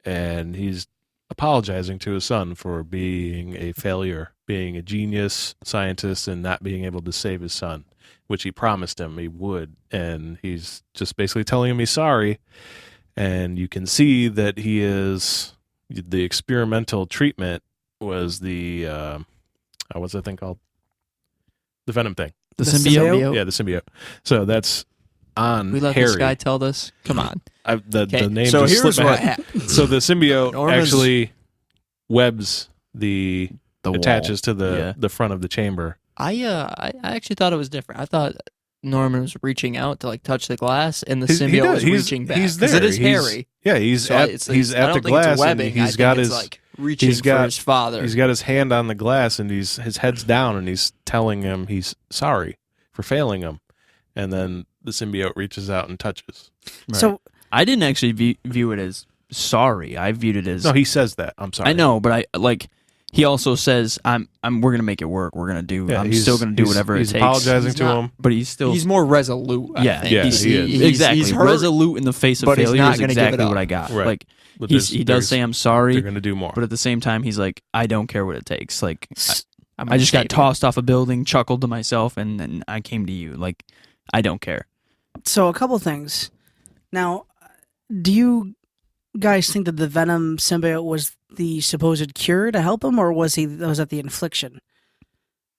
and he's apologizing to his son for being a failure, being a genius scientist, and not being able to save his son, which he promised him he would. And he's just basically telling him he's sorry. And you can see that he is, the experimental treatment was the, what's that thing called? The venom thing. The The symbiote. symbiote? Yeah, the symbiote. So that's on We let Harry. this guy tell this. Come on. The Okay, name so just here's slipped my what head. happened. So the symbiote Norman's- actually webs the The attaches wall. to the Yeah. the front of the chamber. I actually thought it was different. I thought Norman was reaching out to like touch the glass, and the He symbiote does. was He's- reaching back. he's 'Cause there. It is He's- Harry. Yeah, he's So at it's he's I at don't the think it's glass, webbing. and he's I got think his it's like reaching he's got- for his father. he's got his hand on the glass, and his head's down, and he's telling him he's sorry for failing him. And then the symbiote reaches out and touches. So I didn't actually view it as sorry. I viewed it as No, he says that. I'm sorry. I know, but he also says we're gonna make it work. We're gonna do. Yeah, I'm still gonna do whatever it he's takes. apologizing He's to not- him. But he's still He's more resolute. I yeah, think. Yeah, he's, he is. exactly He's hurt, resolute in the face of but he's failure not is gonna give exactly it what up. I got. Right. Like But he does say I'm sorry, they're going to do more. but at the same time he's like I don't care what it takes. Like I'm I just gonna got save you. tossed off a building, chuckled to myself, and then I came to you. Like I don't care. So a couple things. Now, do you guys think that the Venom symbiote was the supposed cure to help him, or was that the infliction?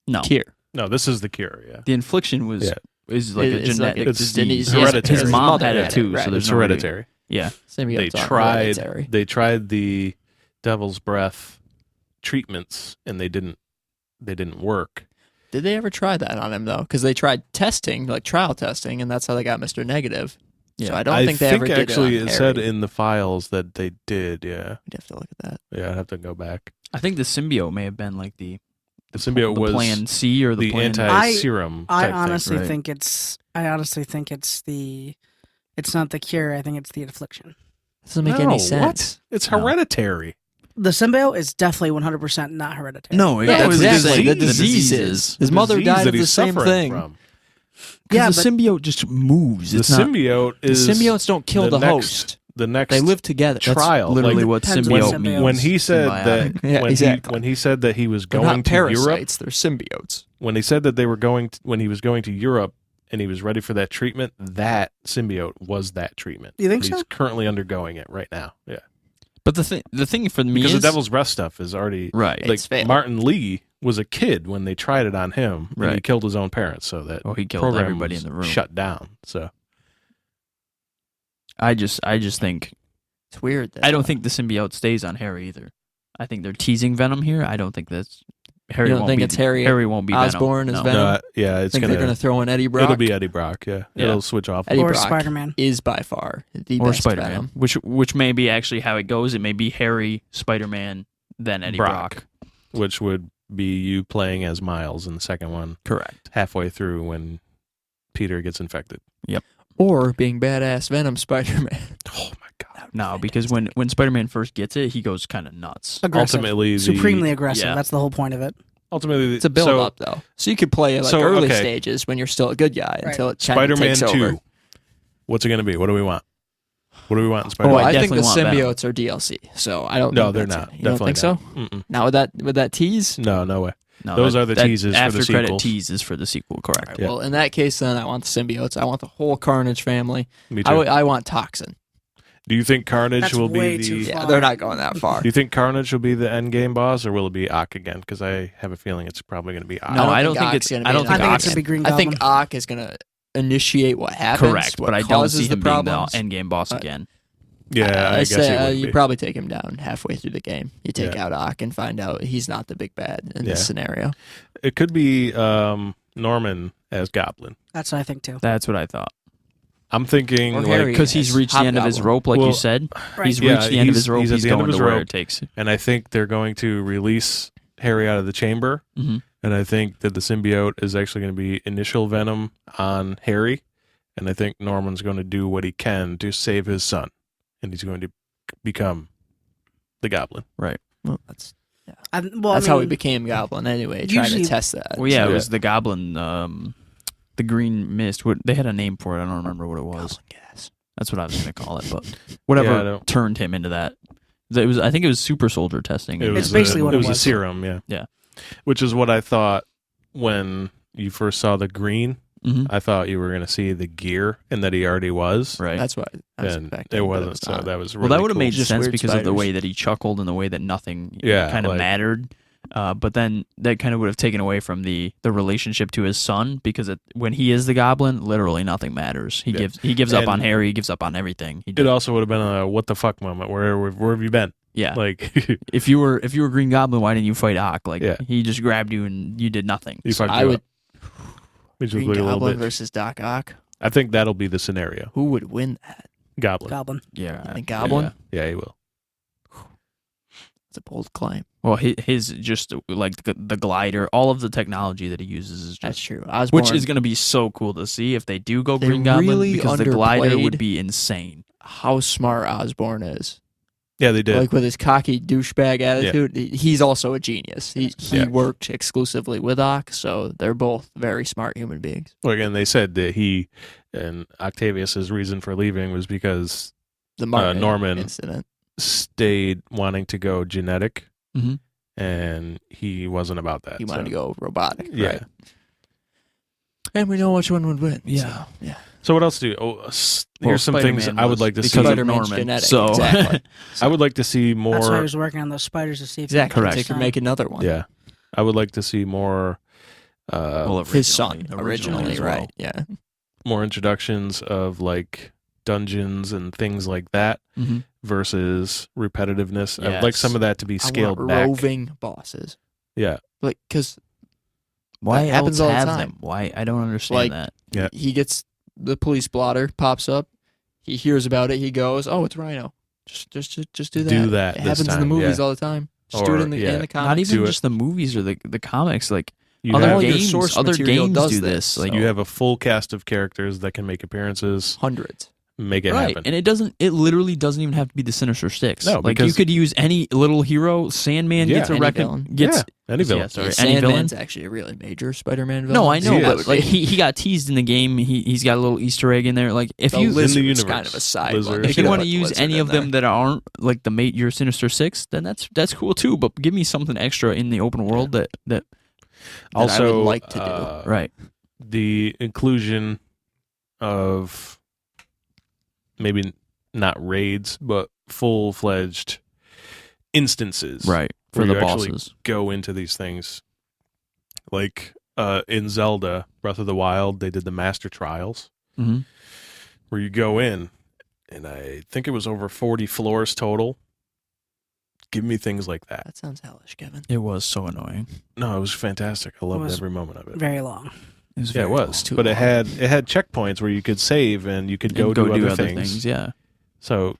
No, Cure. No, this is the cure. Yeah. the infliction was Yeah. is like a It's like genetic it's disease. hereditary. His mom had Right. it too, Right. so there's It's no reason- hereditary. Yeah, Symbiotes They aren't tried. hereditary. They tried the Devil's Breath treatments, and they didn't work. Did they ever try that on him though? Because they tried testing, like trial testing, and that's how they got Mr. Negative. So Yeah. I don't think they ever did actually it. On it said Harry. in the files that they did. Yeah. We'd have to look at that. Yeah. I'd have to go back. I think the symbiote may have been like the symbiote the was plan C or the the plan anti-serum. I type honestly right. think it's. I honestly think it's not the cure. I think it's the infliction. Doesn't make No, any what? sense. It's No. hereditary. The symbiote is definitely 100% not hereditary. No, Yeah, that was exactly. the The diseases. His mother Disease died that of the he's same suffering thing. from. Yeah, the symbiote just moves. The It's not symbiote The is symbiotes don't kill the next, host. The next They live together. trial. literally Like, what depends on symbiote symbiote. means. when he said Symbiotic. that Yeah, exactly. when he said that he was They're going not to Europe, parasites. They're symbiotes. when he said that they were going when he was going to Europe and he was ready for that treatment, that symbiote was that treatment. You think He's so? currently undergoing it right now. Yeah. But the thing for me Because is the Devil's Breath stuff is already right. like It's failed. Martin Lee was a kid when they tried it on him, and he Right. killed his own parents, so that Oh, he killed program everybody was in the room. shut down. So I just think It's weird. That, I don't think the symbiote stays on Harry either. I think they're teasing Venom here. I don't think that's Harry. You don't won't think be, it's Harry Harry won't be Osborn Venom. as No. Venom? yeah, I it's think gonna, they're going to throw in Eddie Brock. it'll be Eddie Brock. Yeah, Yeah. it'll switch off. Eddie Or Brock Spider-Man. is by far the Or best Spider-Man, Venom. which may be actually how it goes. It may be Harry, Spider-Man, then Eddie Brock. Which would be you playing as Miles in the second one, Correct. halfway through when Peter gets infected. Or being badass Venom Spider-Man. Oh my god! No, because when Spider-Man first gets it, he goes kind of nuts. Aggressive. Ultimately, Supremely aggressive. Yeah. That's the whole point of it. ultimately, It's a build so up though. So you could play at like So, early okay. stages when you're still a good guy Right. until it kind of Spider-Man takes 2. over. What's it going to be? What do we want? What do we want in Oh, Spider-Man? I I think the definitely want Venom. symbiotes are DLC. So I don't. No, think they're that's not. it. You don't Definitely think so? not. Mm-mm. Not with that tease. No, no way. No, Those are the teases for the after credit sequels. teases for the sequel. Correct. All right, Yeah. Well, in that case, then I want the symbiotes. I want the whole Carnage family. Me too. I want Toxin. Do you think Carnage That's will be way the? too Yeah, far. they're not going that far. Do you think Carnage will be the end game boss, or will it be Ock again? Because I have a feeling it's probably going to be Ock. No, I don't think Ock's it's. gonna I be don't in think I think Ock. it's going to be Green I Goblin. think Ock is going to initiate what happens. Correct, what but I don't causes see the him being the problems. end game boss Uh, again. Yeah, I guess say, it would you be. probably take him down halfway through the game. You take Yeah. out Ock and find out he's not the big bad in Yeah. this scenario. It could be Norman as Goblin. That's what I think too. That's what I thought. I'm thinking Or like, Harry. Because he's as reached the end of his Hobgoblin. rope, like Well, you said. Right. He's Yeah, reached the end of his rope. he's at He's the end of going his to where rope. it takes. and I think they're going to release Harry out of the chamber, Mm-hmm. and I think that the symbiote is actually going to be initial venom on Harry, and I think Norman's going to do what he can to save his son, and he's going to become the Goblin. Right. Well, that's Well, how he became Goblin anyway. Trying usually- to test that. Well, yeah, it Yeah. was the Goblin, the Green Mist. They had a name for it. I don't remember what it was. Goblin gas. That's what I was going to call it. But Yeah, I whatever don't- turned him into that. It was. I think it was super soldier testing. It It's was basically a, what it it was. was. A serum, yeah. Yeah. Which is what I thought when you first saw the green. Mhm. I thought you were going to see the gear, and that he already was. Right. That's what I was And expecting. it but wasn't. it's So not. that was well, really that would have cool. made Just sense weird because of the spiders. way that he chuckled and the way that nothing Yeah, kind of like- mattered. But then that kind of would have taken away from the relationship to his son because when he is the Goblin, literally nothing matters. He Yeah. gives up And- on Harry. He gives up on everything. He It also would have been a what the fuck moment. Where have you been? yeah. Like If you were Green Goblin, why didn't you fight Ock? Like Yeah. he just grabbed you and you did nothing. you fucked I you would up. Which was Green like a little Goblin bit. versus Doc Ock. I think that'll be the scenario. Who would win that? Goblin. Goblin. Yeah. You think Goblin? Yeah, he will. It's a bold claim. Well, his just like the glider, all of the technology that he uses is That's just, true. Osborn, which is going to be so cool to see if they do go They Green Goblin, really because the glider would underplayed- be insane. how smart Osborn is. Yeah, they did. Like with his cocky douchebag attitude, he's also a genius. He Yeah. worked exclusively with Ock, so they're both very smart human beings. Well, again, they said that he and Octavius's reason for leaving was because The Martin Norman incident. stayed wanting to go genetic, Mhm. and he wasn't about that. He wanted so- to go robotic. Yeah. Right. And we know which one would win. Yeah. So, yeah. So what else do? Here's some things Spider-Man I would was like to because see. of Spider-Man's Norman. genetic, So exactly. I would like to see more. That's why he was working on those spiders to see if Exactly. Correct. They could make another one. Yeah, I would like to see more. well, His son, originally originally, as well. right? Yeah. More introductions of like dungeons and things like that Mhm. versus repetitiveness. I'd like Yes. some of that to be scaled I want back. roving bosses. Yeah, Like, because Why That happens else all the have time. them? Why I don't understand Like- that. Yeah. he gets the police blotter, pops up, he hears about it, he goes, "Oh, it's Rhino. Just do that. Do that It this happens in the time, movies yeah. all the time. Just do Or, it in the yeah. comics. Not even do it. just the movies or the comics. Like you other have, your games, source other material games does do this, this. so- Like you have a full cast of characters that can make appearances, Hundreds. make it right, happen. and it literally doesn't even have to be the Sinister Six. No, like you because- could use any little hero. Sandman Yeah. gets a Any record. villain. Gets Any villain. Yeah, sorry, Yeah, any villain. Sandman's actually a really major Spider-Man villain. No, I know, He but is. like he got teased in the game. He's got a little Easter egg in there. Like if The you Lizard's in the universe, kind of a side Lizard. one. They if could you have want to use any of them that aren't like your Sinister Six, then that's cool too. But give me something extra in the open world that Also, I would like to do. right. the inclusion of maybe not raids, but full-fledged instances. Right. For where the you actually bosses. go into these things. Like in Zelda Breath of the Wild, they did the Master Trials, Mm-hmm. where you go in, and I think it was over 40 floors total. Give me things like that. That sounds hellish, Kevin. It was so annoying. No, it was fantastic. I loved was every moment of it. very long. It was Yeah, it very was. too But it long. had checkpoints where you could save and you could long. go, And do other things. Yeah, So,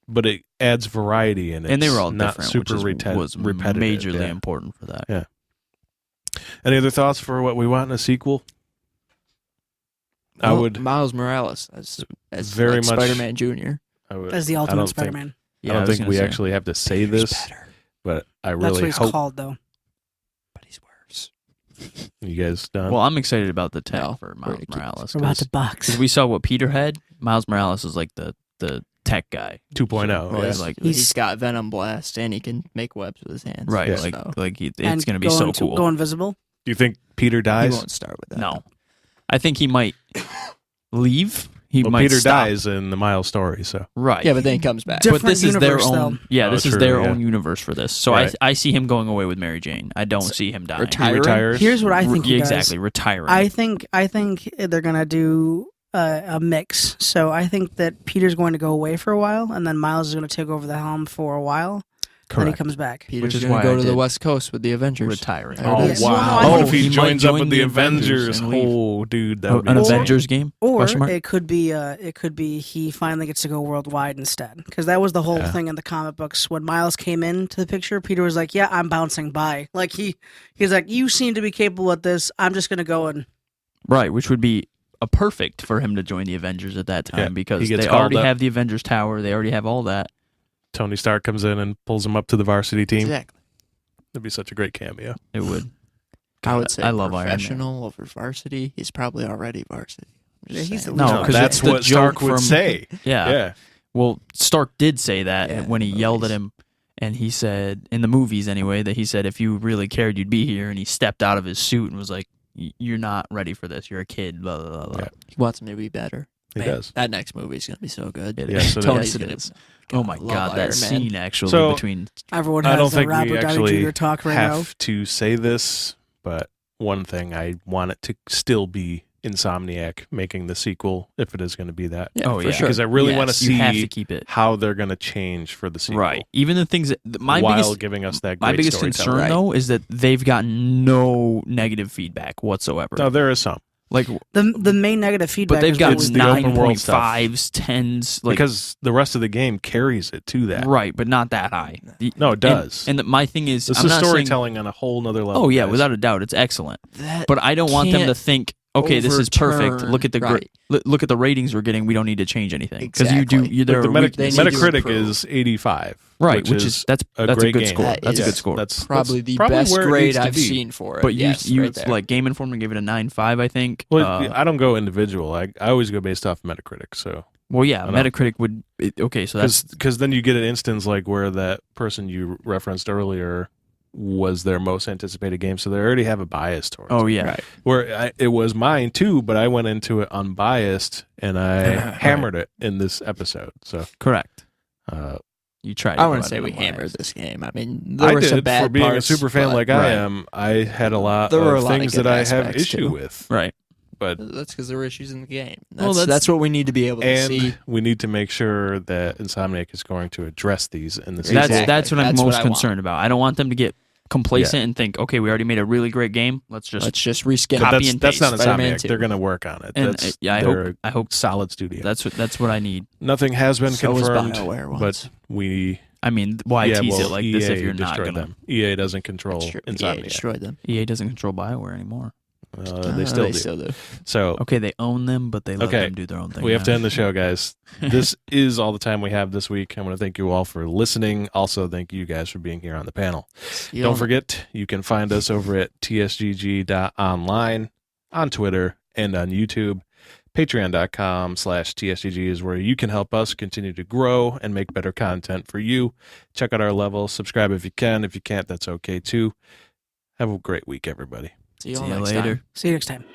but it adds variety in it. and they were all not different, super which was repetitive. majorly yeah. important for that. Yeah. Any other thoughts for what we want in a sequel? I Well, would. Miles Morales as Very like much- Spider-Man Jr. I would. As the I ultimate don't think- Spider-Man. Yeah, I don't was think gonna we say. actually have to say Peter's this, better, but I That's really what he's hope called, though. but he's worse. you guys done. Well, I'm excited about the tech No, for we're Miles gonna keep Morales We're about to because box. we saw what Peter had. Miles Morales is like the tech guy, 2.0. Well, yeah. he's like- he's got Venom Blast and he can make webs with his hands. right? Yeah. Like So it's And gonna be go so into- cool. Go invisible. Do you think Peter he dies? won't start with that. No, I think he might leave. He Well, might Peter stop. dies in the Miles story, so Right. Yeah, but then he comes back. Different but this is their universe, own. though. Yeah, Oh, this is true, their yeah. own universe for this. So Right. I see him going away with Mary Jane. I don't see him dying. he Retiring? retires. Here's what I think he does. exactly retiring. I think they're gonna do a mix. So I think that Peter's going to go away for a while, and then Miles is going to take over the helm for a while. Then he Correct. comes back. Peter's which is going why to go I to the did West Coast with the Avengers. Retiring. There it Oh is. Well, no, wow! I What think if he he might joins up join with the the Avengers Avengers? and leave. Oh, dude, that would be An insane. Avengers game? Or Question mark? it could be he finally gets to go worldwide instead, because that was the whole Yeah. thing in the comic books. When Miles came into the picture, Peter was like, "Yeah, I'm bouncing by." Like he's like, "You seem to be capable at this. I'm just gonna go and." Right, which would be a perfect for him to join the Avengers at that time Yeah, because he gets they called already up. have the Avengers Tower. They already have all that. Tony Stark comes in and pulls him up to the varsity team. Exactly. That'd be such a great cameo. It would. I would say I love Iron Man. professional over varsity. He's probably already varsity. I'm just Yeah, he's saying. the No, leader. 'cause that's it's the what Stark joke would from- say. Yeah. Yeah. Well, Stark did say that Yeah, when he in the yelled at movies. him, and he said, in the movies anyway, that he said, if you really cared, you'd be here. And he stepped out of his suit and was like, you're not ready for this. You're a kid. Blah, blah, blah, blah. Yeah. He wants him to be better. He Man, does. That next movie is going to be so good. It Yeah, is. so Tony's Yes, going it to. is. Oh my God, that scene actually So- between. Everyone I has don't the think we Robert Downey actually Jr. talk right have now. to say this, but one thing I want it to still be Insomniac making the sequel, if it is going to be that. Yeah, Oh, for yeah. sure. Because I really Yes, want to you have see to keep it. how they're going to change for the sequel. Right. Even the things that. My while biggest. giving us that My great biggest storytelling. concern, though, is that they've gotten no negative feedback whatsoever. No, there is some. Like, The main negative feedback. but they've is got It's the open world stuff. 9.5s, 10s, like, because the rest of the game carries it to that. right, but not that high. No, it does. And my thing is, This I'm is not saying- storytelling on a whole nother level. Oh yeah, guys. without a doubt, it's excellent. That But I don't want them to can't think, okay, this is perfect. overturn- Look at the right. look at the ratings we're getting. We don't need to change anything because you do. Exactly. You there. Like the They need to Metacritic improve. is 85. Right, which is that's a great good game. score. That That's a is- good score. That's probably that's the probably best where it grade needs to I've be. seen for it. but yes, you right there. like Game Informer gave it a 9.5, I think. Well, I don't go individual. I always go based off Metacritic. So well, yeah, I don't- Metacritic would. Okay, so that's because then you get an instance like where that person you referenced earlier was their most anticipated game, so they already have a bias towards oh it. yeah, Right. Where it was mine too, but I went into it unbiased and I hammered it in this episode. So correct. uh, You tried. I to wouldn't go say out we of the hammered lines. this game. I mean, there I were did some bad for being parts, a super fan but- like I am. I had a lot There were a of lot of things good that I have aspects, issue too. with, Right. but That's because there were issues in the game. Well, That's what we need to be able to and see. we need to make sure that Insomniac is going to address these in the That's sequel. Exactly. that's what I'm That's what most I want. concerned about. I don't want them to get complacent and think, okay, we already made a really great game. Let's just Let's just reskin But copy it. that's, and that's not paste Spider-Man Insomniac. 2. They're going to work on it. and That's, yeah, they're I hope solid studio. that's what I need. Nothing has been So was confirmed, BioWare but once. we I mean, why yeah, tease well, it like EA this if you're not destroyed gonna? them. EA doesn't control That's true. EA Insomniac. destroyed them. EA doesn't control BioWare anymore. They still do. So Okay, they own them, but they let Okay. them do their own thing. we have to now. end the show, guys. This is all the time we have this week. I want to thank you all for listening. Also, thank you guys for being here on the panel. Don't forget, you can find us over at tsgg.online, on Twitter, and on YouTube. Patreon.com/TSGG is where you can help us continue to grow and make better content for you. Check out our levels. Subscribe if you can. If you can't, that's okay too. Have a great week, everybody. See you See all you next later. time. See you next time.